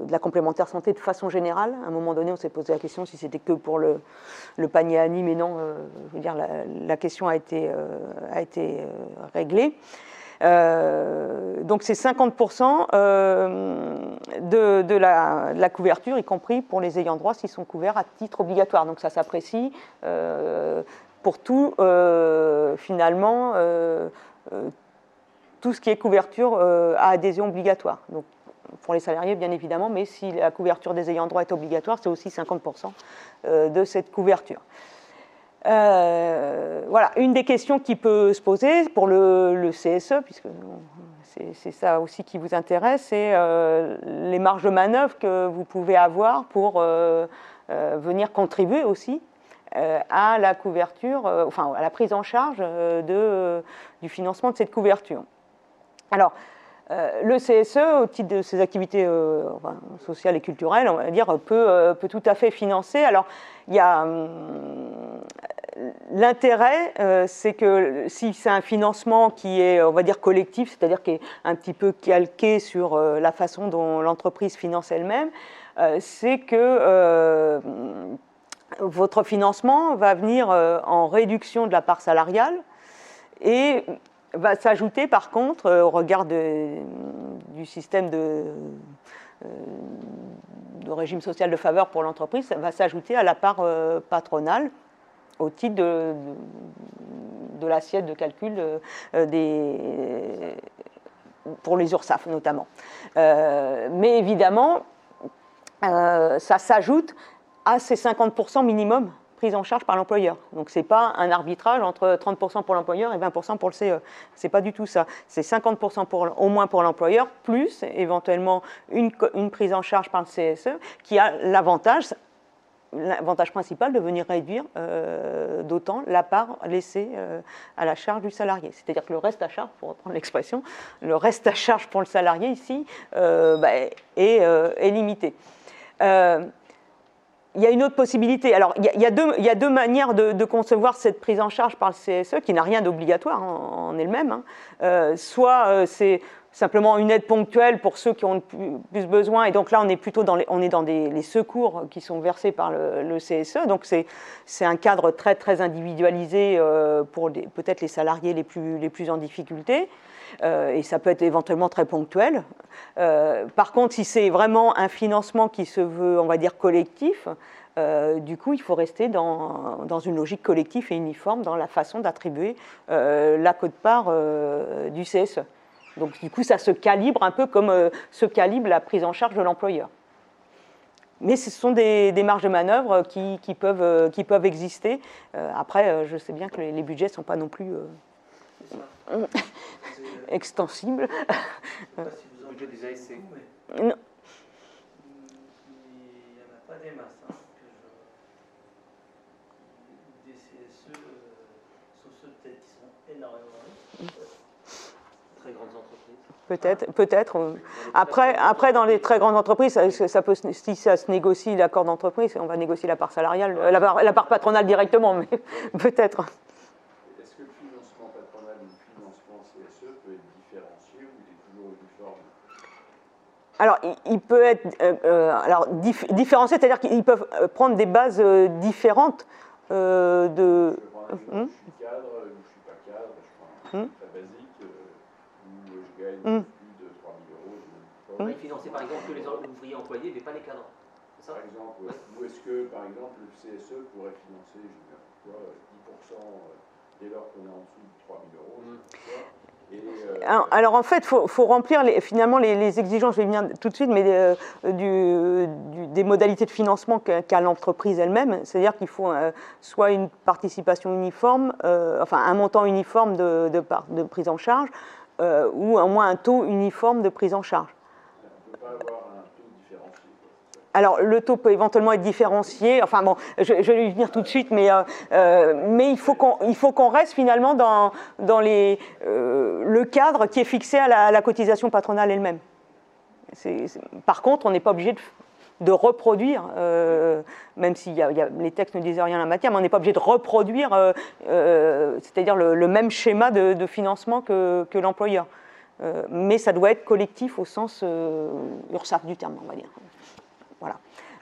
De la complémentaire santé de façon générale. À un moment donné, on s'est posé la question si c'était que pour le panier Annie, mais non, je veux dire, la question a été réglée. Donc c'est 50% de la couverture, y compris pour les ayants droit s'ils sont couverts à titre obligatoire. Donc ça s'apprécie pour tout, finalement, tout ce qui est couverture à adhésion obligatoire. Donc, pour les salariés, bien évidemment, mais si la couverture des ayants droit est obligatoire, c'est aussi 50% de cette couverture. Voilà, une des questions qui peut se poser pour le CSE, puisque c'est ça aussi qui vous intéresse, c'est les marges de manœuvre que vous pouvez avoir pour venir contribuer aussi à la couverture, enfin à la prise en charge du financement de cette couverture. Alors, le CSE, au titre de ses activités sociales et culturelles, on va dire, peut tout à fait financer. Alors, il y a l'intérêt, c'est que si c'est un financement qui est, on va dire, collectif, c'est-à-dire qui est un petit peu calqué sur la façon dont l'entreprise finance elle-même, c'est que votre financement va venir en réduction de la part salariale et va s'ajouter par contre, au regard du système de régime social de faveur pour l'entreprise, ça va s'ajouter à la part patronale au titre de l'assiette de calcul pour les URSSAF notamment. Mais évidemment, ça s'ajoute à ces 50% minimum prise en charge par l'employeur. Donc ce n'est pas un arbitrage entre 30% pour l'employeur et 20% pour le CE. Ce n'est pas du tout ça. C'est 50% au moins pour l'employeur, plus éventuellement une prise en charge par le CSE qui a l'avantage principal de venir réduire d'autant la part laissée à la charge du salarié. C'est-à-dire que le reste à charge, pour reprendre l'expression, le reste à charge pour le salarié ici est limité. Il y a une autre possibilité. Alors, il y a deux manières de concevoir cette prise en charge par le CSE, qui n'a rien d'obligatoire en elle-même. Soit c'est simplement une aide ponctuelle pour ceux qui ont plus besoin, et donc là, on est plutôt dans les secours qui sont versés par le CSE. Donc, c'est un cadre très, très individualisé pour peut-être les salariés les plus en difficulté. Et ça peut être éventuellement très ponctuel. Par contre, si c'est vraiment un financement qui se veut, on va dire, collectif, du coup, il faut rester dans une logique collective et uniforme dans la façon d'attribuer la quote-part du CSE. Donc, du coup, ça se calibre un peu comme se calibre la prise en charge de l'employeur. Mais ce sont des marges de manœuvre qui peuvent exister. Après, je sais bien que les budgets ne sont pas non plus extensibles. Je ne sais pas si vous en budget des ASC. mais Non. il n'y en a pas des masses. Des CSE, sauf ceux peut-être qui sont énormément riches. Très grandes entreprises. Peut-être. Après, dans les très grandes entreprises, si ça se négocie l'accord d'entreprise, on va négocier la part salariale, la part patronale directement, mais peut-être. Est-ce que le financement patronal ou le financement CSE peut être différencié ou il est toujours uniforme? Alors, il peut être différencié, c'est-à-dire qu'ils peuvent prendre des bases différentes de... Je suis cadre ou je ne suis pas cadre, je prends un truc très basique où je gagne plus de 3 000 euros. Il finançait par exemple que les ouvriers employés, mais pas les cadres. C'est ça ? Par exemple, ou est-ce que par exemple le CSE pourrait financer 10% dès lors qu'on est en dessous de 3 000 euros? Alors en fait, il faut remplir finalement les exigences, je vais venir tout de suite, mais des modalités de financement qu'a l'entreprise elle-même. C'est-à-dire qu'il faut soit une participation uniforme, enfin un montant uniforme de prise en charge, ou au moins un taux uniforme de prise en charge. On ne peut pas avoir un taux différencié. Alors, le taux peut éventuellement être différencié. Enfin bon, je vais y venir tout de suite, mais il faut qu'on reste finalement dans le cadre qui est fixé à la cotisation patronale elle-même. Par contre, on n'est pas obligé de reproduire, même si les textes ne disent rien en la matière, mais on n'est pas obligé de reproduire, c'est-à-dire le même schéma de financement que l'employeur. Mais ça doit être collectif au sens URSSAF du terme, on va dire. Voilà.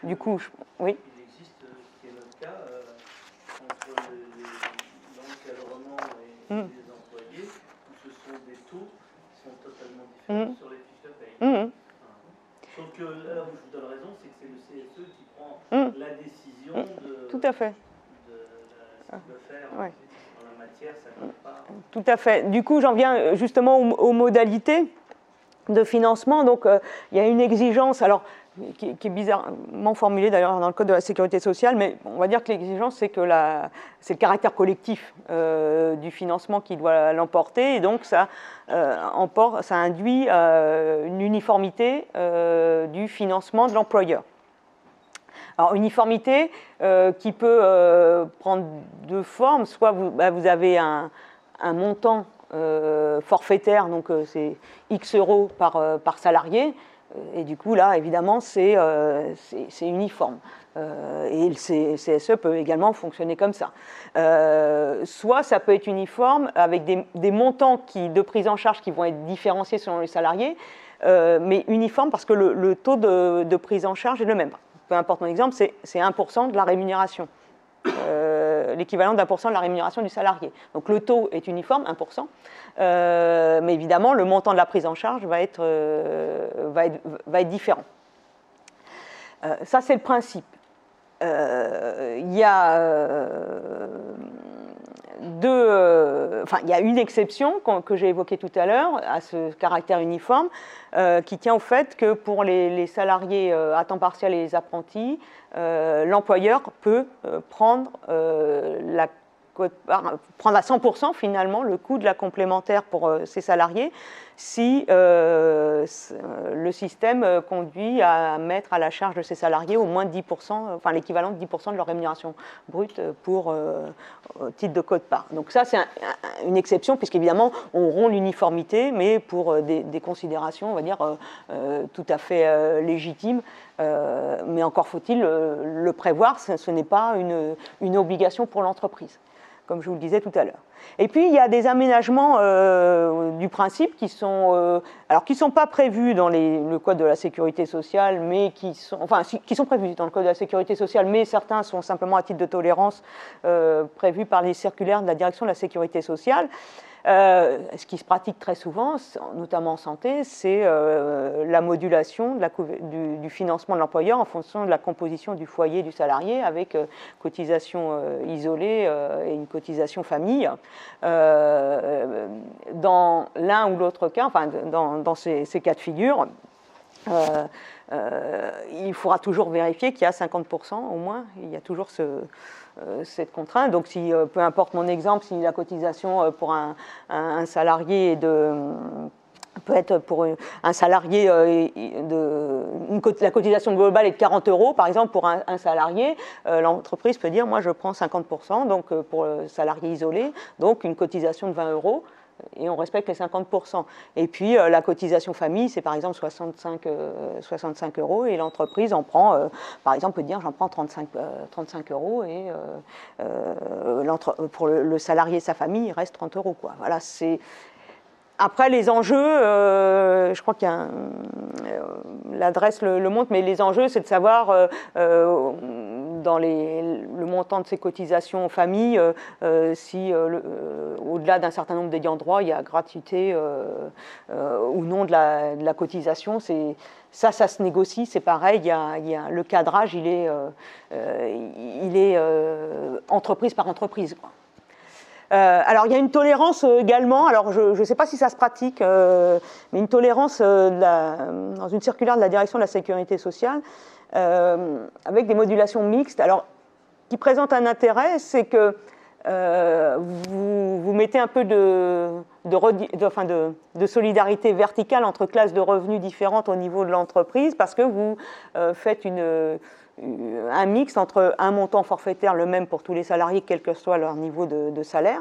Du coup, oui. Il existe, ce qui est notre cas, entre l'encadrement et les employés, où ce sont des taux qui sont totalement différents sur les fiches de paye. Sauf que là où je vous donne raison, c'est que c'est le CSE qui prend la décision de, Tout à fait. de ce qu'il peut faire Ouais. dans la matière, ça ne compte pas. Tout à fait. Du coup, j'en viens justement aux modalités de financement. Donc, il y a une exigence, alors, qui est bizarrement formulée d'ailleurs dans le Code de la Sécurité sociale, mais on va dire que l'exigence, c'est le caractère collectif du financement qui doit l'emporter, et donc ça induit une uniformité du financement de l'employeur. Alors, uniformité qui peut prendre deux formes, soit vous avez un montant forfaitaire, donc c'est X euros par salarié, et du coup là évidemment c'est uniforme, et le CSE peut également fonctionner comme ça. Soit ça peut être uniforme avec des montants de prise en charge qui vont être différenciés selon les salariés, mais uniforme parce que le taux de prise en charge est le même. Peu importe mon exemple, c'est 1% de la rémunération. L'équivalent d'1% de la rémunération du salarié. Donc le taux est uniforme, 1%, mais évidemment le montant de la prise en charge va être différent. Ça c'est le principe. Il y a il y a une exception que j'ai évoquée tout à l'heure à ce caractère uniforme, qui tient au fait que pour les salariés à temps partiel et les apprentis, l'employeur peut prendre à 100% finalement le coût de la complémentaire pour ses salariés si le système conduit à mettre à la charge de ses salariés au moins 10%, enfin l'équivalent de 10% de leur rémunération brute pour titre de quote-part. Donc ça c'est une exception puisqu'évidemment on rompt l'uniformité, mais pour des considérations on va dire tout à fait légitimes, mais encore faut-il le prévoir, ce n'est pas une obligation pour l'entreprise, comme je vous le disais tout à l'heure. Et puis, il y a des aménagements du principe qui sont pas prévus dans le Code de la Sécurité sociale, mais qui sont prévus dans le Code de la Sécurité sociale, mais certains sont simplement à titre de tolérance prévus par les circulaires de la Direction de la Sécurité sociale. Ce qui se pratique très souvent, notamment en santé, c'est la modulation du financement de l'employeur en fonction de la composition du foyer du salarié, avec cotisation isolée et une cotisation famille. Dans l'un ou l'autre cas, enfin dans ces cas de figure, il faudra toujours vérifier qu'il y a 50% au moins, il y a toujours cette contrainte. Donc si, peu importe mon exemple, si la cotisation pour un salarié peut être pour un salarié, la cotisation globale est de 40 euros, par exemple, pour un salarié, l'entreprise peut dire, moi je prends 50%, donc pour le salarié isolé, donc une cotisation de 20 euros, et on respecte les 50%. Et puis la cotisation famille, c'est par exemple 65 euros, et l'entreprise en prend, par exemple, peut dire j'en prends 35 euros, et pour le salarié et sa famille, il reste 30 euros, quoi. Voilà, c'est... Après, les enjeux, je crois qu'il y a l'adresse le montre, mais les enjeux, c'est de savoir dans le montant de ces cotisations famille, si au-delà d'un certain nombre d'ayants droit, il y a gratuité ou non de la cotisation. Ça se négocie, c'est pareil. Il y a le cadrage, il est entreprise par entreprise, quoi. Alors, il y a une tolérance également, alors je ne sais pas si ça se pratique, mais une tolérance dans une circulaire de la direction de la sécurité sociale, avec des modulations mixtes. Alors, qui présente un intérêt, c'est que vous mettez un peu de solidarité verticale entre classes de revenus différentes au niveau de l'entreprise, parce que vous faites un mix entre un montant forfaitaire, le même pour tous les salariés, quel que soit leur niveau de salaire,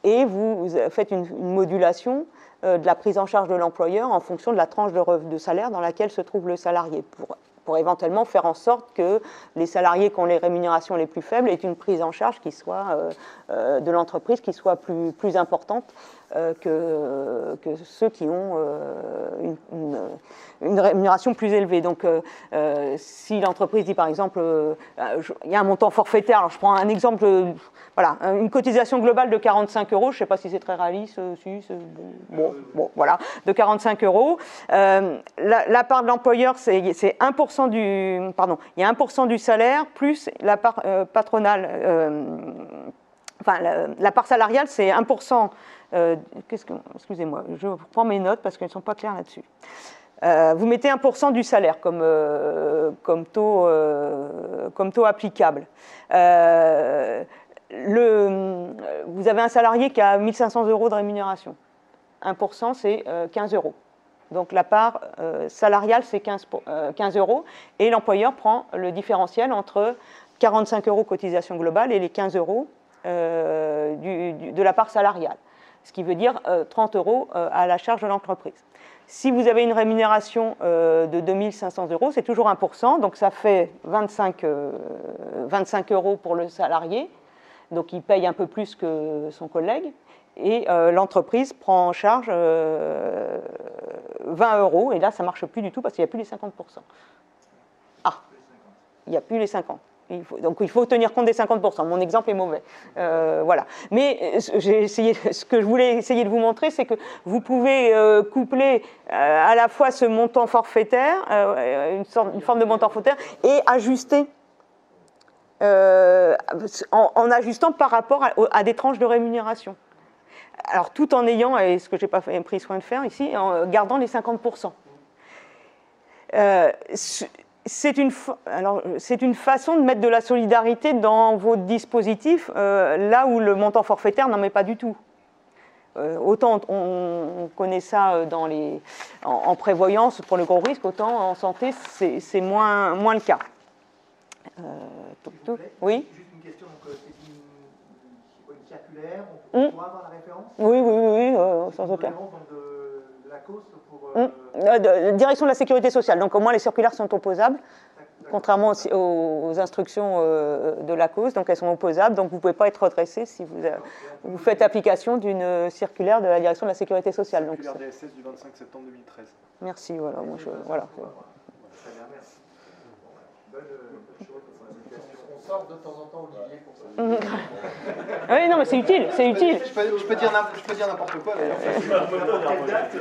et vous faites une modulation de la prise en charge de l'employeur en fonction de la tranche de salaire dans laquelle se trouve le salarié, pour éventuellement faire en sorte que les salariés qui ont les rémunérations les plus faibles aient une prise en charge qui soit, de l'entreprise qui soit plus importante que ceux qui ont une rémunération plus élevée. Donc, si l'entreprise dit par exemple, il y a un montant forfaitaire, alors je prends un exemple, voilà, une cotisation globale de 45 €, je ne sais pas si c'est très réaliste, si, bon, voilà, de 45 €. La part de l'employeur, c'est 1% il y a 1% du salaire plus la part patronale, la part salariale, c'est 1%. Excusez-moi, je reprends mes notes parce qu'elles ne sont pas claires là-dessus. Vous mettez 1% du salaire comme taux applicable. Vous avez un salarié qui a 1 500 € de rémunération. 1%, c'est 15 €. Donc la part salariale, c'est 15 € et l'employeur prend le différentiel entre 45 € cotisation globale et les 15 € de la part salariale, ce qui veut dire 30 € à la charge de l'entreprise. Si vous avez une rémunération de 2 500 €, c'est toujours 1%, donc ça fait 25 € pour le salarié, donc il paye un peu plus que son collègue, et l'entreprise prend en charge 20 €, et là ça ne marche plus du tout parce qu'il n'y a plus les 50%. Ah, il n'y a plus les 50%. Donc il faut tenir compte des 50%. Mon exemple est mauvais. Voilà. Mais ce que je voulais essayer de vous montrer, c'est que vous pouvez coupler à la fois ce montant forfaitaire, une forme de montant forfaitaire, et ajuster en ajustant par rapport à des tranches de rémunération. Alors tout en ayant, et ce que je n'ai pas pris soin de faire ici, en gardant les 50%. C'est une façon de mettre de la solidarité dans votre dispositif, là où le montant forfaitaire n'en met pas du tout. Autant on connaît ça en prévoyance pour le gros risque, autant en santé, c'est moins le cas. Oui. Juste une question, donc c'est une circulaire, on pourra avoir la référence? Oui, sans aucun. De la cause pour... Direction de la sécurité sociale, donc au moins les circulaires sont opposables, contrairement aux instructions de la cause, donc elles sont opposables, donc vous ne pouvez pas être redressé si vous faites application d'une circulaire de la direction de la sécurité sociale. Circulaire DSS du 25 septembre 2013. Merci, voilà. Voilà. Très bien, merci. Bonne chose pour l'invitation. On sort de temps en temps Olivier pour ça. Oui, non, mais c'est utile, c'est utile. Je peux dire n'importe quoi d'ailleurs. Quelle date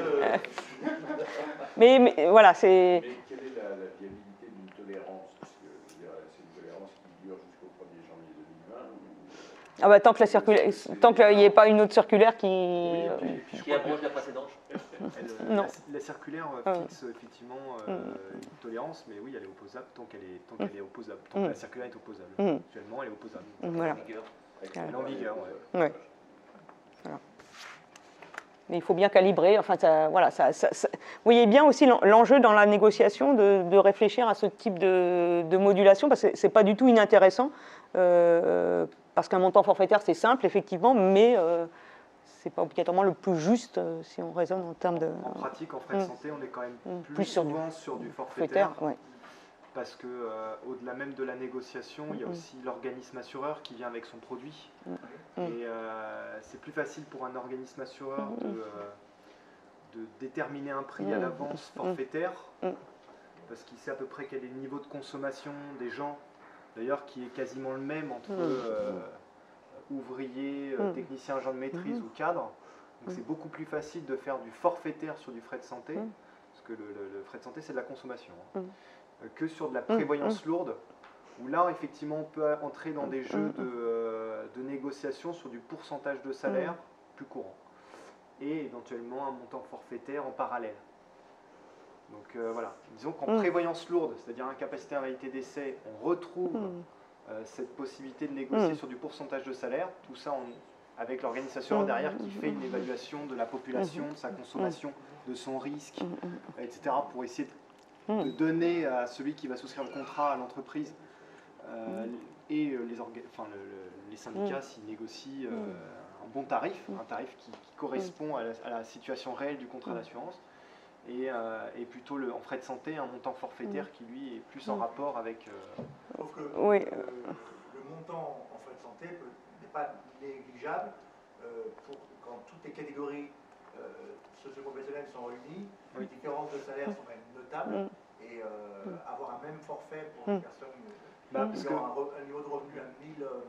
Mais voilà, c'est... Mais quelle est la viabilité d'une tolérance? Parce que c'est une tolérance qui dure jusqu'au 1er janvier 2020 ou... Ah bah, tant qu'il n'y ait pas une autre circulaire qui abroge la précédente. Non. La circulaire fixe effectivement une tolérance, mais oui, elle est opposable tant qu'elle est opposable, tant que la circulaire est opposable. Actuellement, elle est opposable. Voilà. Elle est en vigueur, ouais. Ouais. Voilà. Mais il faut bien calibrer. Enfin, vous voyez bien aussi l'enjeu dans la négociation de réfléchir à ce type de modulation, parce que ce n'est pas du tout inintéressant, parce qu'un montant forfaitaire, c'est simple, effectivement, mais ce n'est pas obligatoirement le plus juste si on raisonne en termes de... En pratique, en frais de santé, on est quand même plus souvent sur du forfaitaire. Ouais. Parce que au-delà même de la négociation, il y a aussi l'organisme assureur qui vient avec son produit. Et c'est plus facile pour un organisme assureur de déterminer un prix à l'avance forfaitaire, parce qu'il sait à peu près quel est le niveau de consommation des gens, d'ailleurs qui est quasiment le même entre ouvriers, techniciens, agents de maîtrise ou cadres. Donc c'est beaucoup plus facile de faire du forfaitaire sur du frais de santé, parce que le frais de santé c'est de la consommation. Que sur de la prévoyance lourde, où là effectivement on peut entrer dans des jeux de négociation sur du pourcentage de salaire plus courant et éventuellement un montant forfaitaire en parallèle. Donc voilà, disons qu'en prévoyance lourde, c'est-à-dire incapacité invalidité décès, on retrouve cette possibilité de négocier sur du pourcentage de salaire, tout ça avec l'organisation derrière qui fait une évaluation de la population, de sa consommation, de son risque, etc. pour essayer de donner à celui qui va souscrire le contrat, à l'entreprise et les syndicats s'ils négocient un bon tarif, un tarif qui correspond à la situation réelle du contrat d'assurance. Et plutôt en frais de santé, un montant forfaitaire qui lui est plus en rapport avec... Sauf que le montant en frais de santé n'est pas négligeable quand toutes les catégories socio-professionnelles sont réunies, les différences de salaire sont quand même notables, et avoir un même forfait pour une personne qui a un niveau de revenu à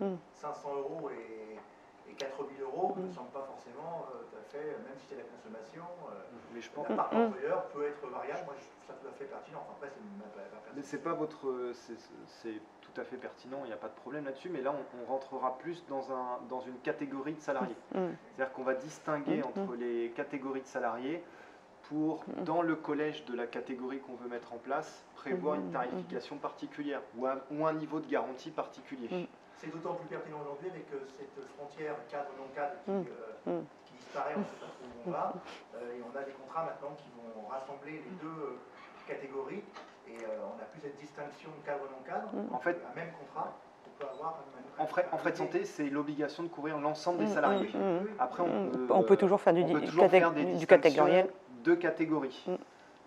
1 500 € et 4 000 € ne semble pas forcément tout à fait, même si c'est la consommation, mais je pense la part employeur peut être variable. Moi je trouve ça tout à fait pertinent. Enfin, après c'est ma pertinence. C'est pas c'est tout à fait pertinent, il n'y a pas de problème là-dessus, mais là on rentrera plus dans une catégorie de salariés. C'est-à-dire qu'on va distinguer entre les catégories de salariés pour, dans le collège de la catégorie qu'on veut mettre en place, prévoir une tarification particulière ou un niveau de garantie particulier. C'est d'autant plus pertinent aujourd'hui avec cette frontière cadre-non-cadre qui disparaît, on ne sait pas trop où on va, et on a des contrats maintenant qui vont rassembler les deux catégories, et on n'a plus cette distinction cadre-non-cadre. En fait, un même contrat, on peut avoir en frais de santé, c'est l'obligation de couvrir l'ensemble des salariés. Après, on peut toujours faire du catégoriel. De catégories.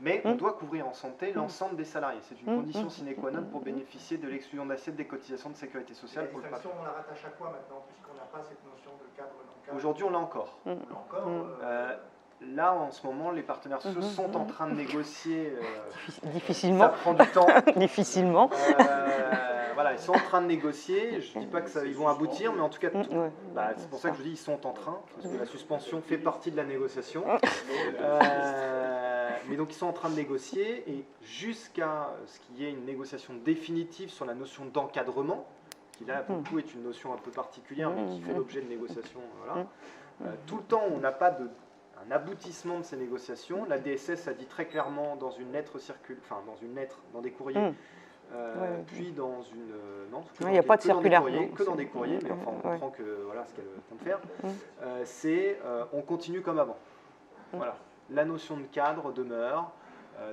Mais on doit couvrir en santé l'ensemble des salariés. C'est une condition sine qua non pour bénéficier de l'exclusion d'assiette des cotisations de sécurité sociale. La distinction, on la rattache à quoi maintenant, puisqu'on n'a pas cette notion de cadre non-cadre? Aujourd'hui, on l'a encore. Là, en ce moment, les partenaires sont en train de négocier. Difficilement. Ça prend du temps. Difficilement. Voilà, ils sont en train de négocier. Je ne dis pas qu'ils vont aboutir, mais en tout cas, c'est pour ça que je dis ils sont en train, parce que la suspension fait partie de la négociation. Mais donc ils sont en train de négocier, et jusqu'à ce qu'il y ait une négociation définitive sur la notion d'encadrement, qui là pour le coup est une notion un peu particulière, mais qui fait l'objet de négociations. Voilà. Tout le temps, on n'a pas un aboutissement de ces négociations. La DSS a dit très clairement dans une lettre dans des courriers, puis dans une... non, il n'y a pas de circulaire. Que dans des courriers, mais enfin on comprend que voilà ce qu'elle compte faire. C'est on continue comme avant. Voilà. La notion de cadre demeure,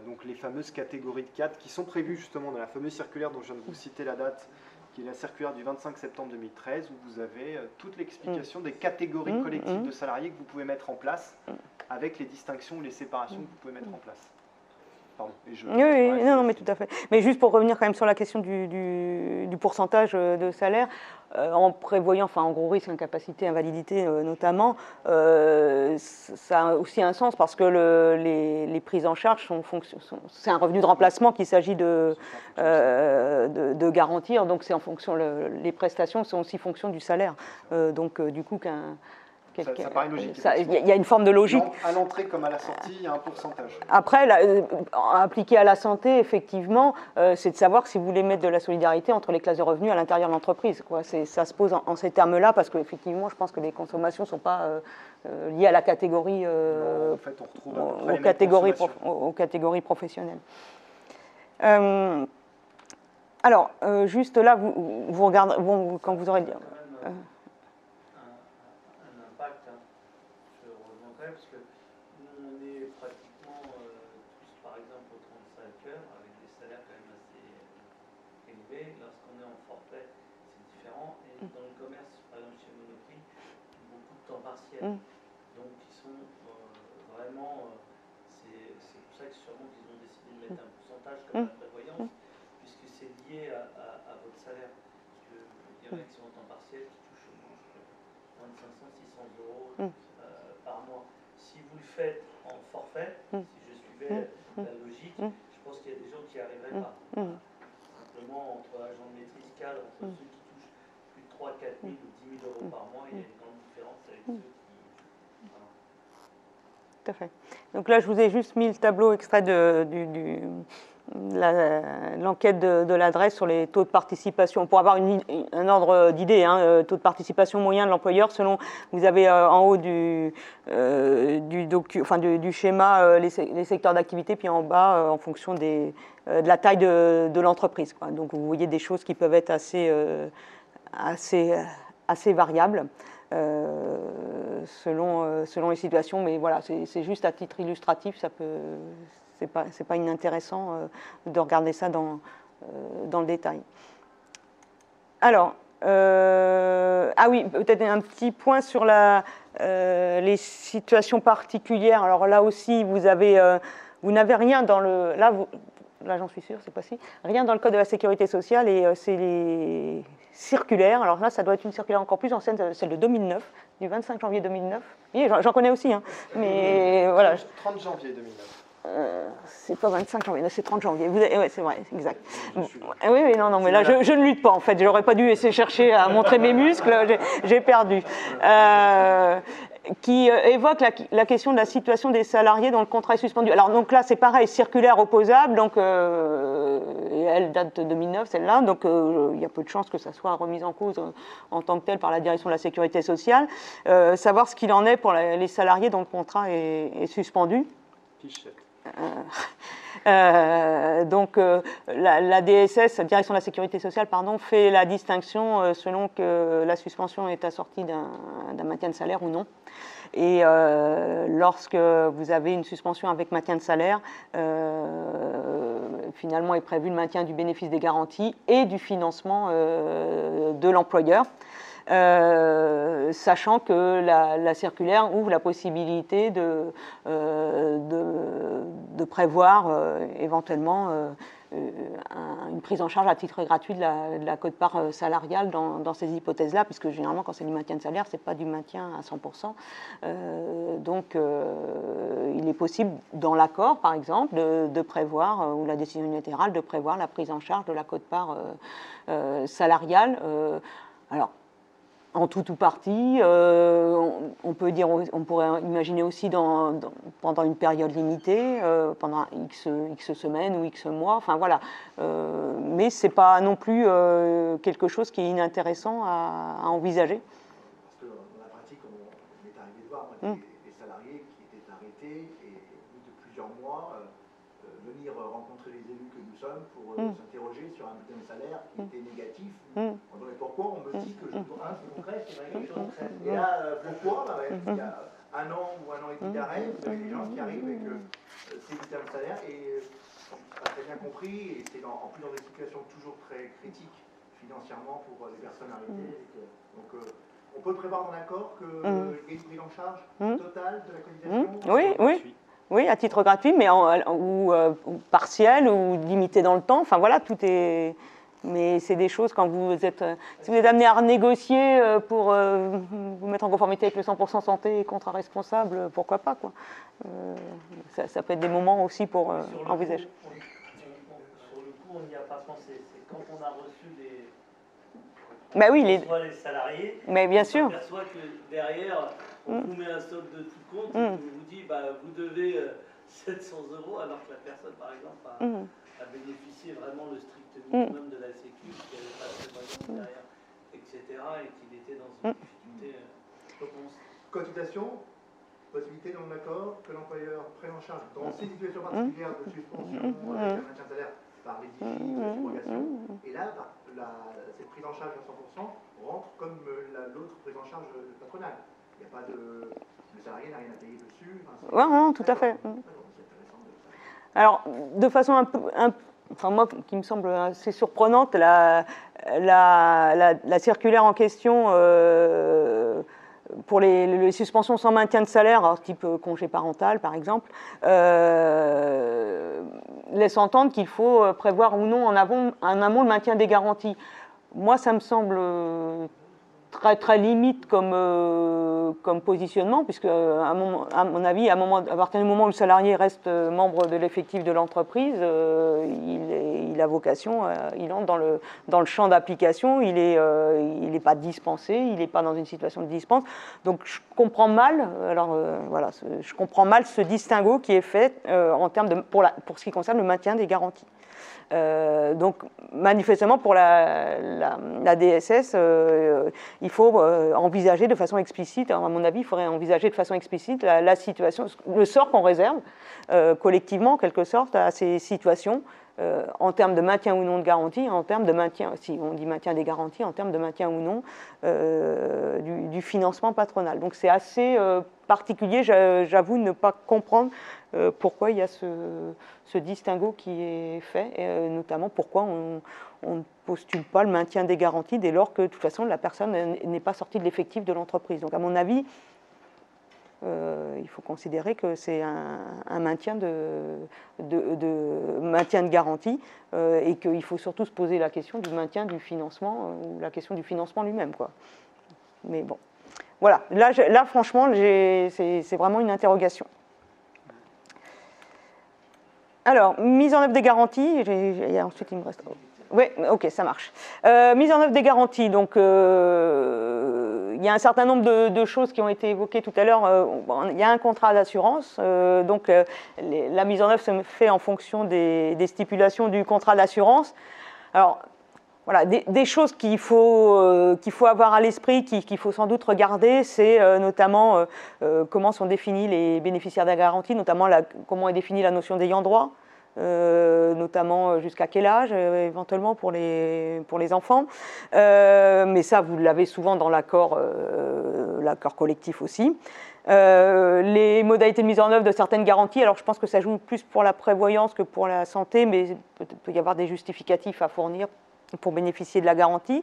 donc les fameuses catégories de cadres qui sont prévues justement dans la fameuse circulaire dont je viens de vous citer la date, qui est la circulaire du 25 septembre 2013, où vous avez toute l'explication des catégories collectives de salariés que vous pouvez mettre en place, avec les distinctions ou les séparations que vous pouvez mettre en place. Pardon. Non, mais tout à fait. Mais juste pour revenir quand même sur la question du pourcentage de salaire, en prévoyant, en gros risque, incapacité, invalidité notamment, ça a aussi un sens parce que les prises en charge c'est un revenu de remplacement qu'il s'agit de garantir, donc c'est en fonction, les prestations sont aussi fonction du salaire. Donc du coup, ça paraît logique. Il y a une forme de logique. À l'entrée comme à la sortie, il y a un pourcentage. Après, appliqué à la santé, effectivement, c'est de savoir si vous voulez mettre de la solidarité entre les classes de revenus à l'intérieur de l'entreprise. Ça se pose en ces termes-là, parce qu'effectivement, je pense que les consommations ne sont pas liées à la catégorie, en fait, on retrouve aux catégories professionnelles. Alors, juste là, vous regardez, quand vous aurez dit... Parce que nous, on est pratiquement tous, par exemple, aux 35 heures, avec des salaires quand même assez élevés. Lorsqu'on est en forfait, c'est différent. Et dans le commerce, par exemple chez Monoprix, beaucoup de temps partiel. Donc, ils sont vraiment... c'est pour ça que sûrement qu'ils ont décidé de mettre un pourcentage comme la prévoyance, puisque c'est lié à votre salaire. Parce qu'il y en a qui sont en temps partiel, qui touchent au moins de 500, 600 € par mois. Si vous le faites en forfait, si je suivais la logique, je pense qu'il y a des gens qui n'y arriveraient pas. Simplement, entre agents de maîtrise cadre, entre ceux qui touchent plus de 3 000, 4 000 ou 10 000 € par mois, il y a une grande différence avec ceux qui... Voilà. Tout à fait. Donc là, je vous ai juste mis le tableau extrait l'enquête de l'adresse sur les taux de participation. Pour avoir un ordre d'idée, hein, taux de participation moyen de l'employeur selon, vous avez en haut du schéma les secteurs d'activité, puis en bas en fonction de la taille de l'entreprise. Donc vous voyez des choses qui peuvent être assez variables selon les situations, mais voilà, c'est juste à titre illustratif, c'est pas inintéressant de regarder ça dans le détail. Alors, ah oui, peut-être un petit point sur les situations particulières. Alors là aussi, vous n'avez rien dans le... Là, j'en suis sûre, c'est pas si. Rien dans le Code de la Sécurité sociale, et c'est les circulaires. Alors là, ça doit être une circulaire encore plus ancienne, celle de 2009, du 25 janvier 2009. Oui, j'en connais aussi, hein, mais voilà. 30 janvier 2009. C'est pas 25 janvier, c'est 30 janvier. Oui, c'est vrai, exact. Oui, non, mais là, je ne lutte pas, en fait. Je n'aurais pas dû essayer de chercher à montrer mes muscles, j'ai perdu. Qui évoque la question de la situation des salariés dont le contrat est suspendu. Alors, donc là, c'est pareil, circulaire opposable, donc elle date de 2009, celle-là, donc il y a peu de chances que ça soit remis en cause en tant que tel par la direction de la Sécurité sociale. Savoir ce qu'il en est pour les salariés dont le contrat est suspendu. Donc la DSS, la direction de la Sécurité sociale, pardon, fait la distinction selon que la suspension est assortie d'un maintien de salaire ou non. Et lorsque vous avez une suspension avec maintien de salaire, finalement est prévu le maintien du bénéfice des garanties et du financement de l'employeur. Sachant que la circulaire ouvre la possibilité de prévoir éventuellement une prise en charge à titre gratuit de la quote-part salariale dans ces hypothèses-là, puisque généralement quand c'est du maintien de salaire, c'est pas du maintien à 100%. Donc il est possible dans l'accord, par exemple, de prévoir, ou la décision unilatérale, de prévoir la prise en charge de la quote-part salariale. Alors, en tout ou partie, on pourrait imaginer aussi pendant une période limitée, pendant X semaines ou X mois, enfin voilà. Mais ce n'est pas non plus quelque chose qui est inintéressant à envisager. Parce que dans la pratique, on est arrivé de voir des salariés qui étaient arrêtés et au bout de plusieurs mois, venir rencontrer les élus que nous sommes pour s'interroger sur un bulletin de salaire qui était négatif. On demandait pourquoi, on me dit que je dois concret, c'est vrai que je concret. Et là, pourquoi il y a un an ou un an et demi d'arrêt, vous avez des gens qui arrivent avec ces bulletins de salaire et je n'ai pas très bien compris, et c'est en plus dans des situations toujours très critiques financièrement pour les personnes arrêtées. Donc on peut prévoir dans l'accord qu'il y ait une prise en charge totale de la cotisation. Oui, à titre gratuit, mais ou partiel, ou limité dans le temps. Enfin voilà, tout est... Mais c'est des choses, quand si vous êtes amené à renégocier pour vous mettre en conformité avec le 100% santé et contrat responsable, pourquoi pas, quoi. Ça peut être des moments aussi pour envisager. Sur le coup, on n'y a pas pensé. C'est quand on a reçu les salariés, mais bien sûr. On s'aperçoit que derrière, on vous met un solde de tout compte et on vous dit vous devez 700 € alors que la personne, par exemple, a bénéficié vraiment le strict minimum de la Sécu, qu'il n'y avait pas de prévoyance derrière, etc. et qu'il était dans une difficulté. Cotisation, possibilité dans l'accord que l'employeur prenne en charge dans ces situations particulières de suspension avec un maintien de salaire par les difficultés de subrogation. Et là, cette prise en charge à 100% rentre comme l'autre prise en charge patronale. Il n'y a pas de... Le salarié n'a rien à payer dessus. Non, tout à fait. Alors, de façon enfin moi, qui me semble assez surprenante, la circulaire en question pour les suspensions sans maintien de salaire, alors, type congé parental par exemple, laisse entendre qu'il faut prévoir ou non en amont le maintien des garanties. Moi, ça me semble très très limite comme positionnement, puisque à mon avis, à partir du moment où le salarié reste membre de l'effectif de l'entreprise, il il a vocation, il entre dans le champ d'application, il n'est pas dispensé, il n'est pas dans une situation de dispense. Donc je comprends mal, je comprends mal ce distinguo qui est fait en termes pour ce qui concerne le maintien des garanties. Donc manifestement pour la DSS, il faut envisager de façon explicite, à mon avis, il faudrait envisager de façon explicite la situation, le sort qu'on réserve collectivement en quelque sorte à ces situations en termes de maintien ou non de garantie, en termes de maintien, si on dit maintien des garanties, en termes de maintien ou non du financement patronal. Donc c'est assez particulier, j'avoue ne pas comprendre pourquoi il y a ce distinguo qui est fait, et notamment pourquoi on ne postule pas le maintien des garanties dès lors que de toute façon la personne n'est pas sortie de l'effectif de l'entreprise. Donc à mon avis, il faut considérer que c'est un maintien maintien de garantie et qu'il faut surtout se poser la question du maintien du financement ou la question du financement lui-même, quoi. Mais bon, voilà. Là franchement, c'est vraiment une interrogation. Alors, mise en œuvre des garanties, ensuite il me reste... Oui, ok, ça marche. Mise en œuvre des garanties, donc il y a un certain nombre de choses qui ont été évoquées tout à l'heure. Il y a un contrat d'assurance, donc la mise en œuvre se fait en fonction des stipulations du contrat d'assurance. Alors, voilà, des choses qu'il faut avoir à l'esprit, qu'il faut sans doute regarder, c'est notamment comment sont définis les bénéficiaires de la garantie, notamment comment est définie la notion d'ayant droit, notamment jusqu'à quel âge, éventuellement pour les enfants. Mais ça, vous l'avez souvent dans l'accord collectif aussi. Les modalités de mise en œuvre de certaines garanties, alors je pense que ça joue plus pour la prévoyance que pour la santé, mais il peut y avoir des justificatifs à fournir pour bénéficier de la garantie.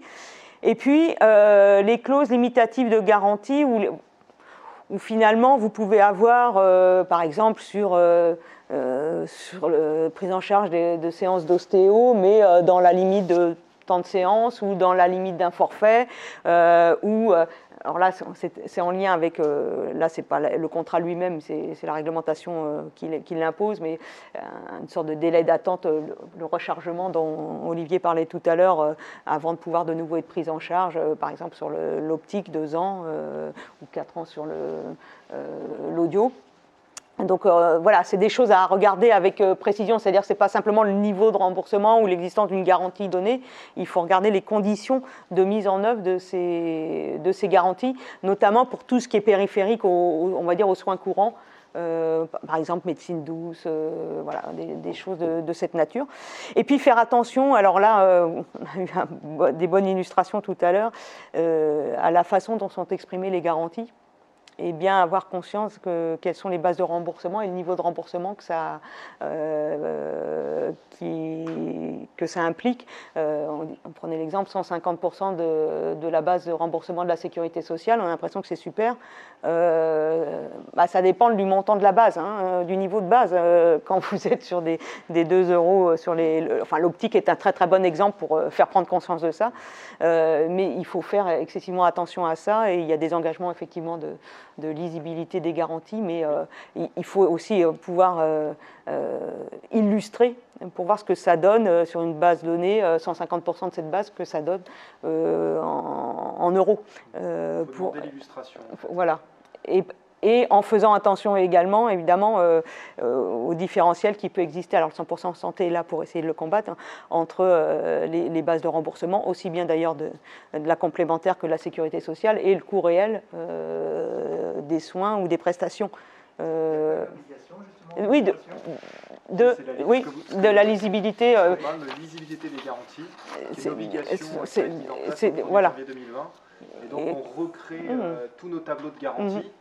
Et puis, les clauses limitatives de garantie, où finalement, vous pouvez avoir, par exemple, sur la prise en charge de séances d'ostéo, mais dans la limite de temps de séance ou dans la limite d'un forfait, alors là, c'est en lien avec, là, c'est pas le contrat lui-même, c'est la réglementation qui l'impose, mais une sorte de délai d'attente, le rechargement dont Olivier parlait tout à l'heure, avant de pouvoir de nouveau être pris en charge, par exemple sur l'optique, 2 ans, ou 4 ans sur l'audio. Donc voilà, c'est des choses à regarder avec précision, c'est-à-dire que ce n'est pas simplement le niveau de remboursement ou l'existence d'une garantie donnée, il faut regarder les conditions de mise en œuvre de ces garanties, notamment pour tout ce qui est périphérique, on va dire aux soins courants, par exemple médecine douce, voilà, des choses de cette nature. Et puis faire attention, alors là, on a eu des bonnes illustrations tout à l'heure, à la façon dont sont exprimées les garanties. Et bien avoir conscience quelles sont les bases de remboursement et le niveau de remboursement que ça implique. On prenait l'exemple 150% de la base de remboursement de la sécurité sociale, on a l'impression que c'est super. Ça dépend du montant de la base, du niveau de base. Quand vous êtes sur des 2 euros, l'optique est un très très bon exemple pour faire prendre conscience de ça. Mais il faut faire excessivement attention à ça et il y a des engagements effectivement de lisibilité des garanties, mais il faut aussi pouvoir illustrer pour voir ce que ça donne sur une base donnée, 150% de cette base, que ça donne en euros. Pour l'illustration. Voilà. Et en faisant attention également, évidemment, au différentiel qui peut exister, alors le 100% santé est là pour essayer de le combattre, entre les bases de remboursement, aussi bien d'ailleurs de la complémentaire que de la sécurité sociale, et le coût réel des soins ou des prestations. Oui, de la lisibilité. On parle de lisibilité des garanties, c'est une obligation qui a été mise en place au 1er janvier 2020. Et donc on recrée tous nos tableaux de garantie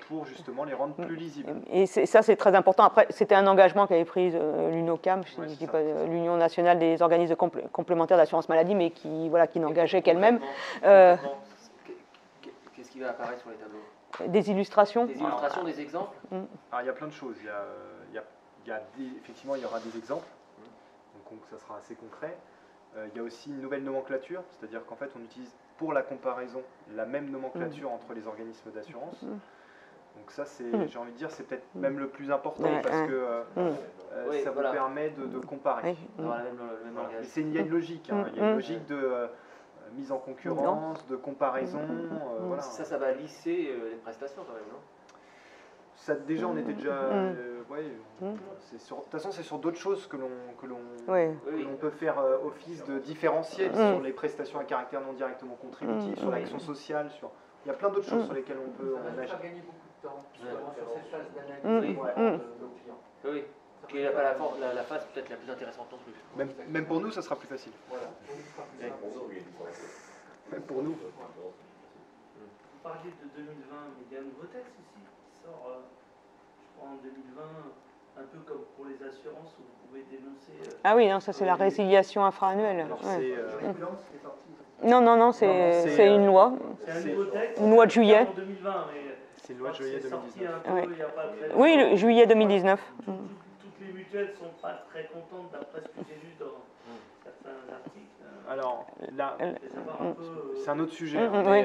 pour justement les rendre plus lisibles. Et ça, c'est très important. Après, c'était un engagement qu'avait pris l'UNOCAM, je dis pas, l'Union nationale des organismes complémentaires d'assurance maladie, mais qui n'engageait qu'elle-même. Qu'est-ce qui va apparaître sur les tableaux ? Des illustrations. Des illustrations, des exemples. Alors, il y a plein de choses. Effectivement, il y aura des exemples, donc ça sera assez concret. Il y a aussi une nouvelle nomenclature, c'est-à-dire qu'en fait, on utilise pour la comparaison la même nomenclature entre les organismes d'assurance. Donc ça, j'ai envie de dire, c'est peut-être même le plus important parce que Oui, ça voilà. vous permet de comparer. D'avoir le même langage. Il y a une logique, il y a une logique de mise en concurrence, de comparaison. Voilà. Ça va lisser les prestations quand même, non? Ça, déjà, on était déjà... de toute façon, c'est sur d'autres choses que l'on peut faire office de différencier sur les prestations à caractère non directement contributif, sur l'action sociale, il y a plein d'autres choses sur lesquelles on peut Ça va agir. faire gagner beaucoup de temps, justement, sur cette phase d'analyse de nos clients. Oui, qui n'est pas la phase peut-être la plus intéressante non plus. Même pour nous, ça sera plus facile. Voilà, pour nous, ce sera plus simple. Même pour nous. Vous parliez de 2020, mais il y a un nouveau texte aussi qui sort, je crois, en 2020, un peu comme pour les assurances où vous pouvez dénoncer. Ah oui, non, ça c'est la résiliation infra-annuelle. Alors, Ouais. c'est Non, c'est une loi. C'est un nouveau texte. Une loi de juillet. En 2020, mais une loi de juillet c'est sorti 2019. un peu Ouais. il n'y a pas très longtemps. Oui, juillet 2019. Toutes les mutuelles ne sont pas très contentes d'après ce que j'ai lu dans certains articles. Alors, là, Et savoir un peu, c'est un autre sujet. Oui.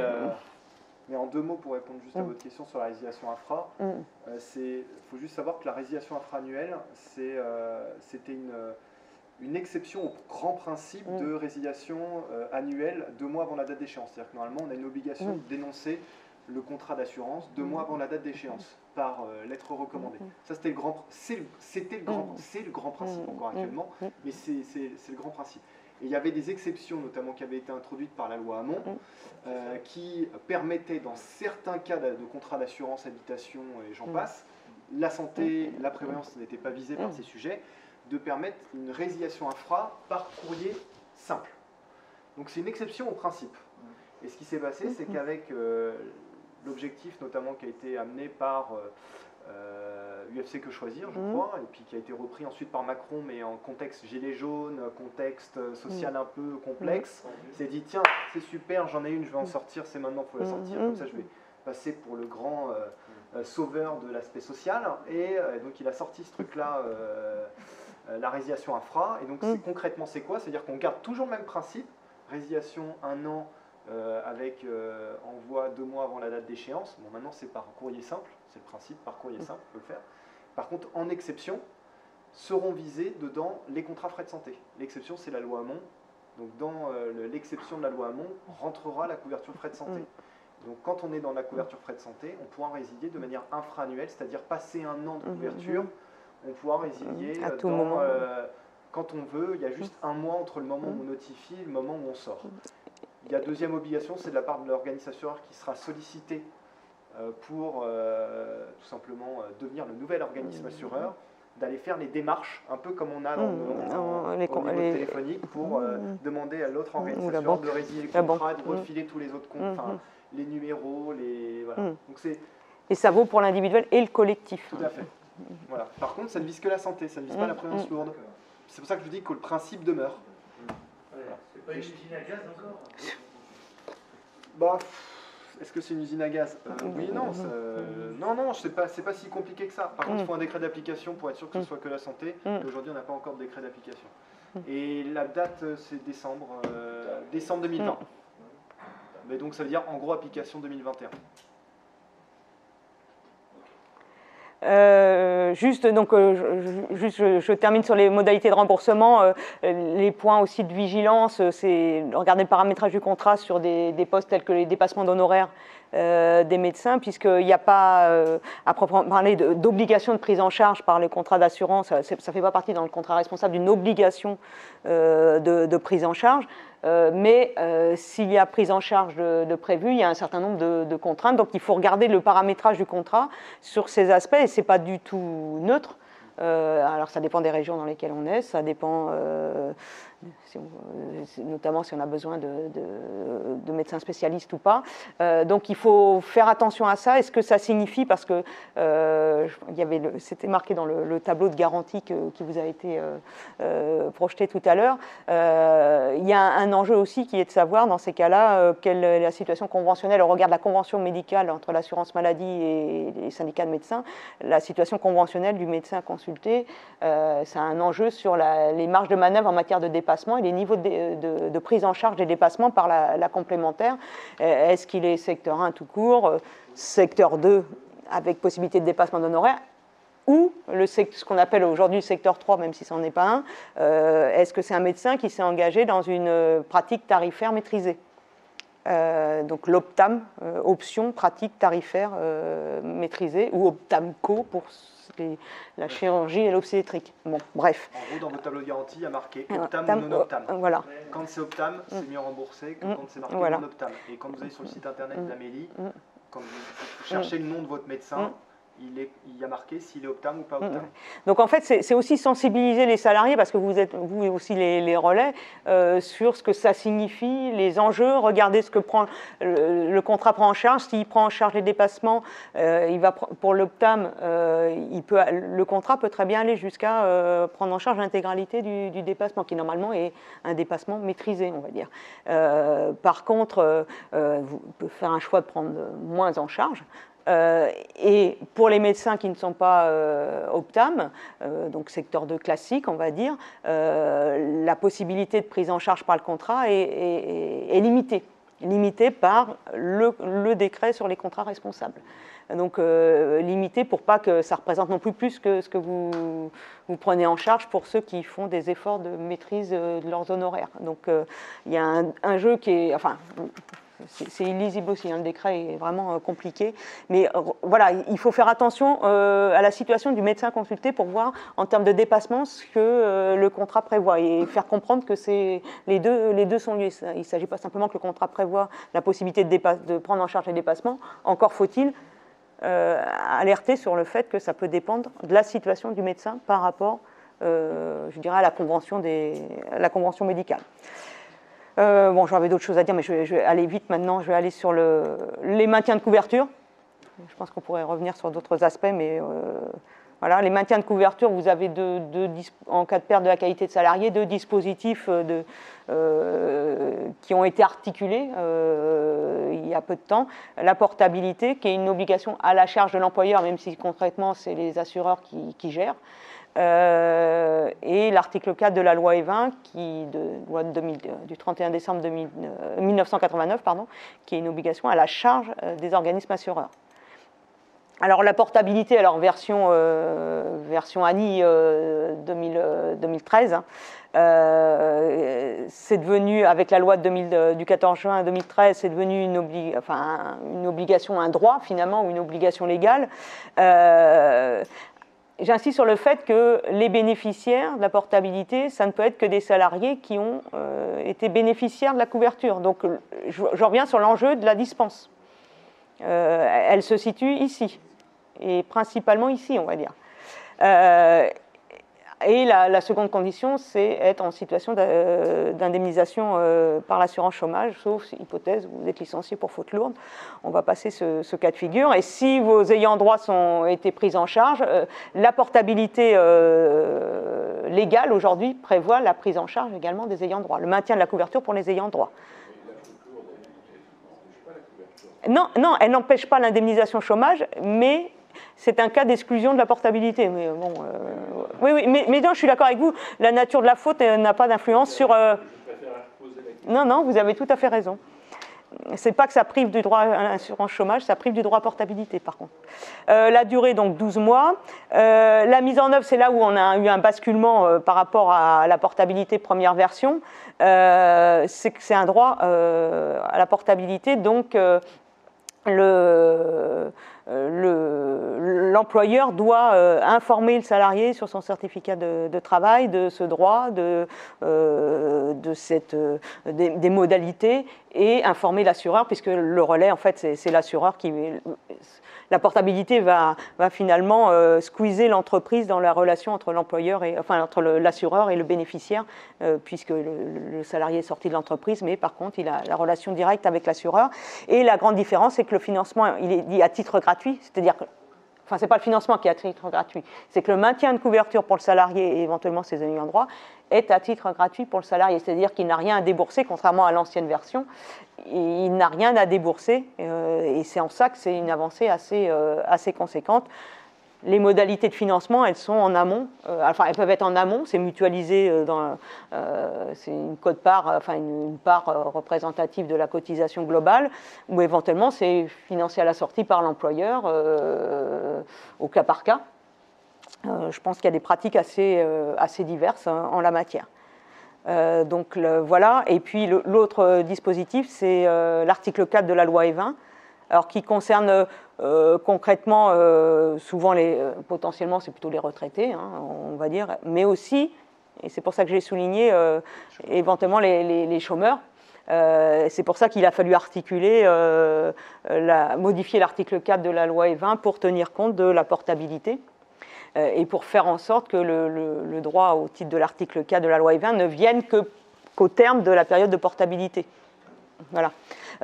Mais en 2 mots, pour répondre juste à votre question sur la résiliation infra, il faut juste savoir que la résiliation infra-annuelle, c'était une exception au grand principe de résiliation annuelle 2 mois avant la date d'échéance. C'est-à-dire que normalement, on a une obligation de dénoncer le contrat d'assurance 2 mois avant la date d'échéance par lettre recommandée. Ça, c'était le grand principe encore actuellement, mais c'est le grand principe. Et il y avait des exceptions, notamment qui avaient été introduites par la loi Hamon, qui permettaient, dans certains cas de contrat d'assurance, habitation et j'en passe, la santé, la prévoyance n'étaient pas visées par ces sujets, de permettre une résiliation infra par courrier simple. Donc c'est une exception au principe. Et ce qui s'est passé, c'est qu'avec l'objectif notamment qui a été amené par UFC Que Choisir, je crois, et puis qui a été repris ensuite par Macron, mais en contexte gilet jaune, contexte social un peu complexe, il s'est dit tiens, c'est super, j'en ai une, je vais en sortir, c'est maintenant, il faut la sortir, comme ça je vais passer pour le grand sauveur de l'aspect social, et donc il a sorti ce truc-là, la résiliation infra, et donc concrètement c'est quoi? C'est-à-dire qu'on garde toujours le même principe, résiliation 1 an, avec envoi 2 mois avant la date d'échéance. Bon, maintenant c'est par courrier simple, c'est le principe, par courrier simple, on peut le faire. Par contre, en exception, seront visés dedans les contrats frais de santé. L'exception, c'est la loi Hamon. Donc dans l'exception de la loi Hamon, rentrera la couverture frais de santé. Donc quand on est dans la couverture frais de santé, on pourra résilier de manière infra-annuelle, c'est-à-dire passer 1 an de couverture, on pourra résilier à tout moment. Quand on veut. Il y a juste 1 mois entre le moment où on notifie et le moment où on sort. Il y a deuxième obligation, c'est de la part de l'organisme assureur qui sera sollicité pour tout simplement devenir le nouvel organisme assureur, d'aller faire les démarches, un peu comme on a au niveau téléphonique, pour demander à l'autre organisme assureur de résilier le contrat, de refiler tous les autres comptes, les numéros, voilà. Donc et ça vaut pour l'individuel et le collectif. Tout à fait. Voilà. Par contre, ça ne vise que la santé, ça ne vise pas la prévoyance lourde. C'est pour ça que je vous dis que le principe demeure. C'est pas une usine à gaz encore? Bah, est-ce que c'est une usine à gaz? Oui, non. Non, c'est pas si compliqué que ça. Par contre, il faut un décret d'application pour être sûr que ce soit que la santé. Et aujourd'hui, on n'a pas encore de décret d'application. Et la date, c'est décembre 2020. Mais donc, ça veut dire en gros application 2021. Je termine sur les modalités de remboursement. Les points aussi de vigilance, c'est regarder le paramétrage du contrat sur des postes tels que les dépassements d'honoraires des médecins, puisqu'il n'y a pas, à proprement parler, d'obligation de prise en charge par les contrats d'assurance. Ça ne fait pas partie dans le contrat responsable d'une obligation de prise en charge. Mais s'il y a prise en charge de prévu, il y a un certain nombre de contraintes. Donc il faut regarder le paramétrage du contrat sur ces aspects, et ce n'est pas du tout neutre. Alors ça dépend des régions dans lesquelles on est, ça dépend notamment si on a besoin de médecins spécialistes ou pas. Donc il faut faire attention à ça. Et ce que ça signifie, parce que c'était marqué dans le tableau de garantie qui vous a été projeté tout à l'heure, il y a un enjeu aussi qui est de savoir dans ces cas-là quelle est la situation conventionnelle au regard de la convention médicale entre l'assurance maladie et les syndicats de médecins. La situation conventionnelle du médecin consulté, c'est un enjeu sur les marges de manœuvre en matière de dépassement et les niveaux de prise en charge des dépassements par la complémentaire. Est-ce qu'il est secteur 1 tout court, secteur 2 avec possibilité de dépassement d'honoraires, ou ce qu'on appelle aujourd'hui le secteur 3, même si ça n'en est pas un, est-ce que c'est un médecin qui s'est engagé dans une pratique tarifaire maîtrisée? Donc l'OPTAM, option pratique tarifaire maîtrisée, ou OPTAMCO pour la chirurgie et l'obstétrique. Bon, bref. En gros, dans votre tableau de garantie, il y a marqué OPTAM ou non-OPTAM. Voilà. Quand c'est OPTAM, c'est mieux remboursé que quand c'est marqué non-OPTAM. Et quand vous allez sur le site internet d'Amélie, quand vous cherchez le nom de votre médecin, il y a marqué s'il est OPTAM ou pas OPTAM. Donc en fait, c'est aussi sensibiliser les salariés, parce que vous êtes vous aussi les relais, sur ce que ça signifie, les enjeux. Regardez ce que le contrat prend en charge. S'il prend en charge les dépassements, pour l'OPTAM, le contrat peut très bien aller jusqu'à prendre en charge l'intégralité du dépassement, qui normalement est un dépassement maîtrisé, on va dire. Par contre, vous pouvez faire un choix de prendre moins en charge. Et pour les médecins qui ne sont pas OPTAM, donc secteur 2 classique, on va dire, la possibilité de prise en charge par le contrat est limitée par le décret sur les contrats responsables. Donc limité pour pas que ça représente non plus que ce que vous prenez en charge pour ceux qui font des efforts de maîtrise de leurs honoraires. Donc il y a un jeu qui est... Enfin, c'est illisible aussi, hein, le décret est vraiment compliqué. Mais voilà, il faut faire attention à la situation du médecin consulté pour voir en termes de dépassement ce que le contrat prévoit et faire comprendre que les deux sont liés. Il ne s'agit pas simplement que le contrat prévoit la possibilité de prendre en charge les dépassements, encore faut-il alerter sur le fait que ça peut dépendre de la situation du médecin par rapport, je dirais, à la convention médicale. Bon, j'avais d'autres choses à dire, mais je vais aller vite maintenant. Je vais aller sur les maintiens de couverture. Je pense qu'on pourrait revenir sur d'autres aspects, mais voilà, les maintiens de couverture, vous avez en cas de perte de la qualité de salarié, deux dispositifs qui ont été articulés il y a peu de temps. La portabilité, qui est une obligation à la charge de l'employeur, même si concrètement, c'est les assureurs qui gèrent. Et l'article 4 de la loi E20, du 31 décembre 1989, qui est une obligation à la charge des organismes assureurs. Alors la portabilité, version ANI 2013, c'est devenu, avec la loi du 14 juin 2013, c'est devenu une obligation, un droit finalement, ou une obligation légale. J'insiste sur le fait que les bénéficiaires de la portabilité, ça ne peut être que des salariés qui ont été bénéficiaires de la couverture. Donc, je reviens sur l'enjeu de la dispense. Elle se situe ici, et principalement ici, on va dire. Et la seconde condition, c'est être en situation d'indemnisation par l'assurance chômage, sauf hypothèse où vous êtes licencié pour faute lourde. On va passer ce cas de figure. Et si vos ayants droit ont été pris en charge, la portabilité légale aujourd'hui prévoit la prise en charge également des ayants droit, le maintien de la couverture pour les ayants droit. Non, elle n'empêche pas l'indemnisation chômage, mais c'est un cas d'exclusion de la portabilité. Mais bon, oui, mais non, je suis d'accord avec vous. La nature de la faute n'a pas d'influence sur. Non, vous avez tout à fait raison. C'est pas que ça prive du droit à l'assurance chômage, ça prive du droit à portabilité, par contre. La durée, donc 12 mois. La mise en œuvre, c'est là où on a eu un basculement par rapport à la portabilité première version. C'est que c'est un droit à la portabilité, donc l'employeur doit informer le salarié sur son certificat de travail de ce droit, des modalités, et informer l'assureur, puisque le relais, en fait, c'est l'assureur qui... La portabilité va finalement squeezer l'entreprise dans la relation entre l'employeur entre l'assureur et le bénéficiaire, puisque le salarié est sorti de l'entreprise, mais par contre, il a la relation directe avec l'assureur. Et la grande différence, c'est que le financement, il est dit à titre gratuit, c'est-à-dire que c'est pas le financement qui est à titre gratuit, c'est que le maintien de couverture pour le salarié et éventuellement ses ayants droit est à titre gratuit pour le salarié, c'est-à-dire qu'il n'a rien à débourser, contrairement à l'ancienne version, il n'a rien à débourser, et c'est en ça que c'est une avancée assez conséquente. les modalités de financement, elles sont en amont. Enfin, elles peuvent être en amont, c'est mutualisé c'est une quote-part, enfin une part représentative de la cotisation globale, ou éventuellement c'est financé à la sortie par l'employeur au cas par cas. Je pense qu'il y a des pratiques assez diverses en la matière. Donc voilà, et puis l'autre dispositif, c'est l'article 4 de la loi E20, alors qui concerne concrètement, souvent potentiellement c'est plutôt les retraités, hein, on va dire, mais aussi, et c'est pour ça que j'ai souligné, éventuellement les chômeurs. C'est pour ça qu'il a fallu articuler, modifier l'article 4 de la loi E20 pour tenir compte de la portabilité et pour faire en sorte que le droit au titre de l'article 4 de la loi E20 ne vienne qu'au terme de la période de portabilité. Voilà.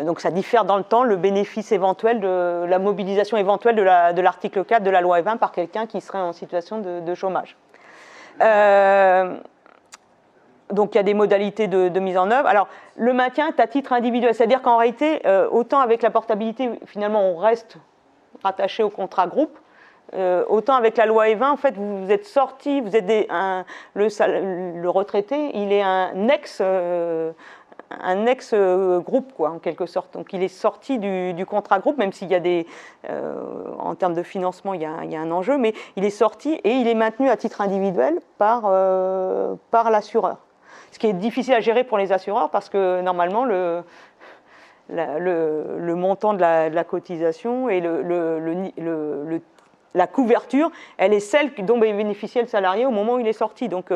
Donc ça diffère dans le temps le bénéfice éventuel de la mobilisation éventuelle de l'article 4 de la loi E20 par quelqu'un qui serait en situation de chômage. Donc il y a des modalités de mise en œuvre. Alors le maintien est à titre individuel, c'est-à-dire qu'en réalité, autant avec la portabilité, finalement on reste rattaché au contrat groupe, autant avec la loi E20, en fait, vous êtes sorti, vous êtes le retraité, il est un ex-groupe, quoi, en quelque sorte. Donc il est sorti du contrat groupe, même s'il y a en termes de financement, il y a un enjeu, mais il est sorti et il est maintenu à titre individuel par l'assureur. Ce qui est difficile à gérer pour les assureurs parce que normalement, le montant de la cotisation et la couverture, elle est celle dont bénéficiait le salarié au moment où il est sorti. Donc,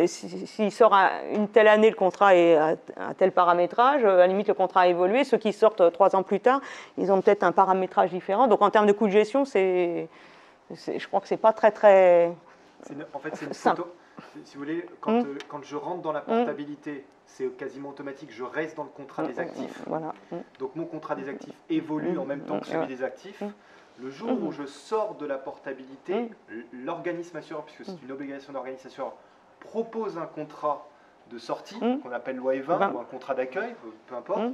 s'il sort une telle année, le contrat est à tel paramétrage, à la limite, le contrat a évolué. Ceux qui sortent 3 ans plus tard, ils ont peut-être un paramétrage différent. Donc, en termes de coût de gestion, je crois que c'est pas très en fait, c'est une simple. photo. Si vous voulez, quand je rentre dans la portabilité, c'est quasiment automatique, je reste dans le contrat des actifs. Voilà. Donc, mon contrat des actifs évolue en même temps que celui des actifs. Le jour où je sors de la portabilité, l'organisme assureur, puisque c'est une obligation d'organisme assureur, propose un contrat de sortie, qu'on appelle loi E20, ou un contrat d'accueil, peu importe.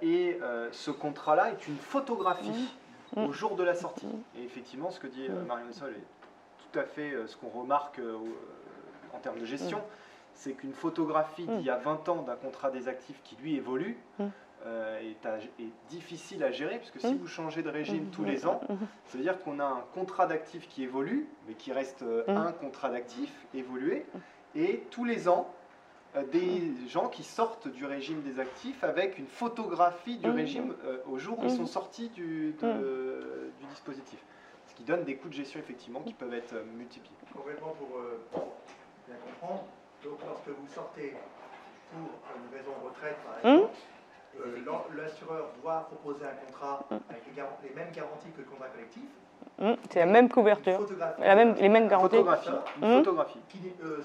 Et ce contrat-là est une photographie au jour de la sortie. Et effectivement, ce que dit Marion Dessol est tout à fait ce qu'on remarque en termes de gestion, c'est qu'une photographie d'il y a 20 ans d'un contrat des actifs qui lui évolue, est difficile à gérer, puisque si vous changez de régime tous les ans, ça veut dire qu'on a un contrat d'actifs qui évolue, mais qui reste un contrat d'actifs évolué, et tous les ans, des gens qui sortent du régime des actifs avec une photographie du régime au jour où ils sont sortis du dispositif. Ce qui donne des coûts de gestion, effectivement, qui peuvent être multipliés. Complètement pour bien comprendre. Donc, lorsque vous sortez pour une maison de retraite, par exemple, l'assureur doit proposer un contrat avec les mêmes garanties que le contrat collectif. C'est la même couverture, les mêmes garanties. Une photographie.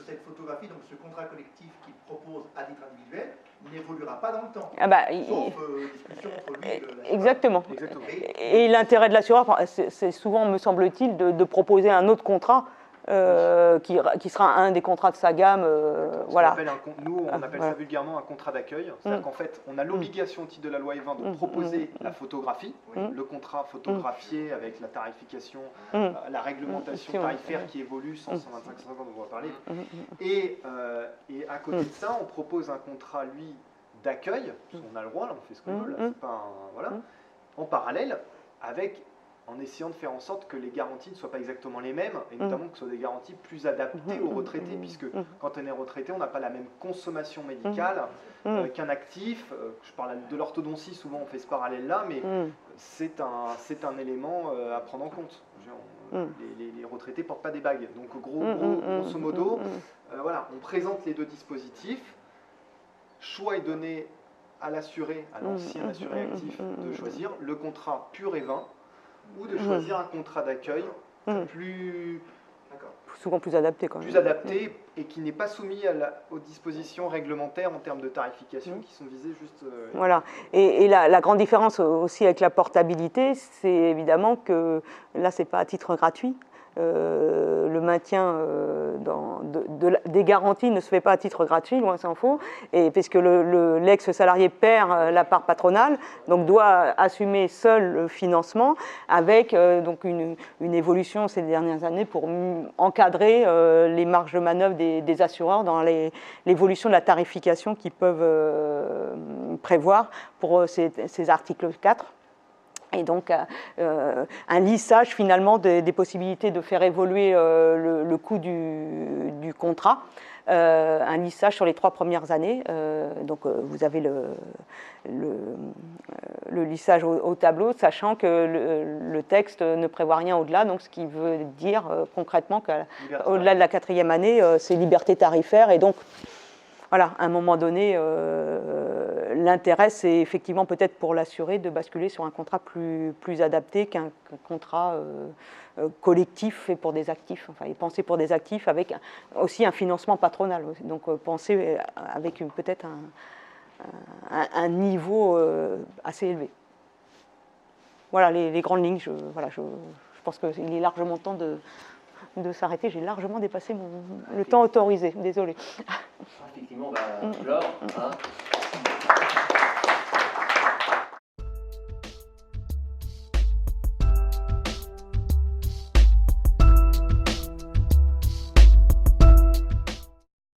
Cette photographie, donc ce contrat collectif qu'il propose à titre individuel, n'évoluera pas dans le temps. Sauf discussion entre lui et l'assureur. Exactement. Et l'intérêt de l'assureur, c'est souvent, me semble-t-il, de proposer un autre contrat qui sera un des contrats de sa gamme. Voilà. Nous, on appelle ça vulgairement un contrat d'accueil. C'est-à-dire qu'en fait, on a l'obligation au titre de la loi E20 de proposer la photographie, le contrat photographié avec la tarification, la réglementation tarifaire qui évolue, 125, 150 dont on va parler. Et à côté de ça, on propose un contrat, lui, d'accueil, parce qu'on a le droit, là, on fait ce qu'on veut, là, c'est pas voilà, en parallèle, en essayant de faire en sorte que les garanties ne soient pas exactement les mêmes, et notamment que ce soit des garanties plus adaptées aux retraités, puisque quand on est retraité, on n'a pas la même consommation médicale qu'un actif. Je parle de l'orthodontie, souvent on fait ce parallèle-là, mais c'est un élément à prendre en compte. Les retraités ne portent pas des bagues. Donc grosso modo, voilà, on présente les deux dispositifs. Choix est donné à l'assuré, à l'ancien assuré actif, de choisir le contrat pur et 20, ou de choisir un contrat d'accueil souvent plus adapté quand même. Plus adapté et qui n'est pas soumis aux dispositions réglementaires en termes de tarification qui sont visées juste... Voilà. Et la grande différence aussi avec la portabilité, c'est évidemment que là, c'est pas à titre gratuit. le maintien des garanties ne se fait pas à titre gratuit, loin s'en faut, et puisque l'ex-salarié perd la part patronale, donc doit assumer seul le financement, avec donc une évolution ces dernières années pour encadrer les marges de manœuvre des assureurs dans l'évolution de la tarification qu'ils peuvent prévoir pour ces articles 4. Et donc un lissage finalement des possibilités de faire évoluer le coût du contrat, un lissage sur les 3 premières années. Donc vous avez le lissage au tableau, sachant que le texte ne prévoit rien au-delà, donc ce qui veut dire concrètement qu'au-delà de la 4e année, c'est liberté tarifaire, et donc voilà, à un moment donné, l'intérêt, c'est effectivement peut-être pour l'assuré de basculer sur un contrat plus adapté qu'un contrat collectif fait pour des actifs, enfin, et pensé pour des actifs avec aussi un financement patronal. Donc pensé avec peut-être un niveau assez élevé. Voilà les grandes lignes. Je pense qu'il est largement temps de s'arrêter. J'ai largement dépassé le temps autorisé. Désolée. Effectivement, on va clore.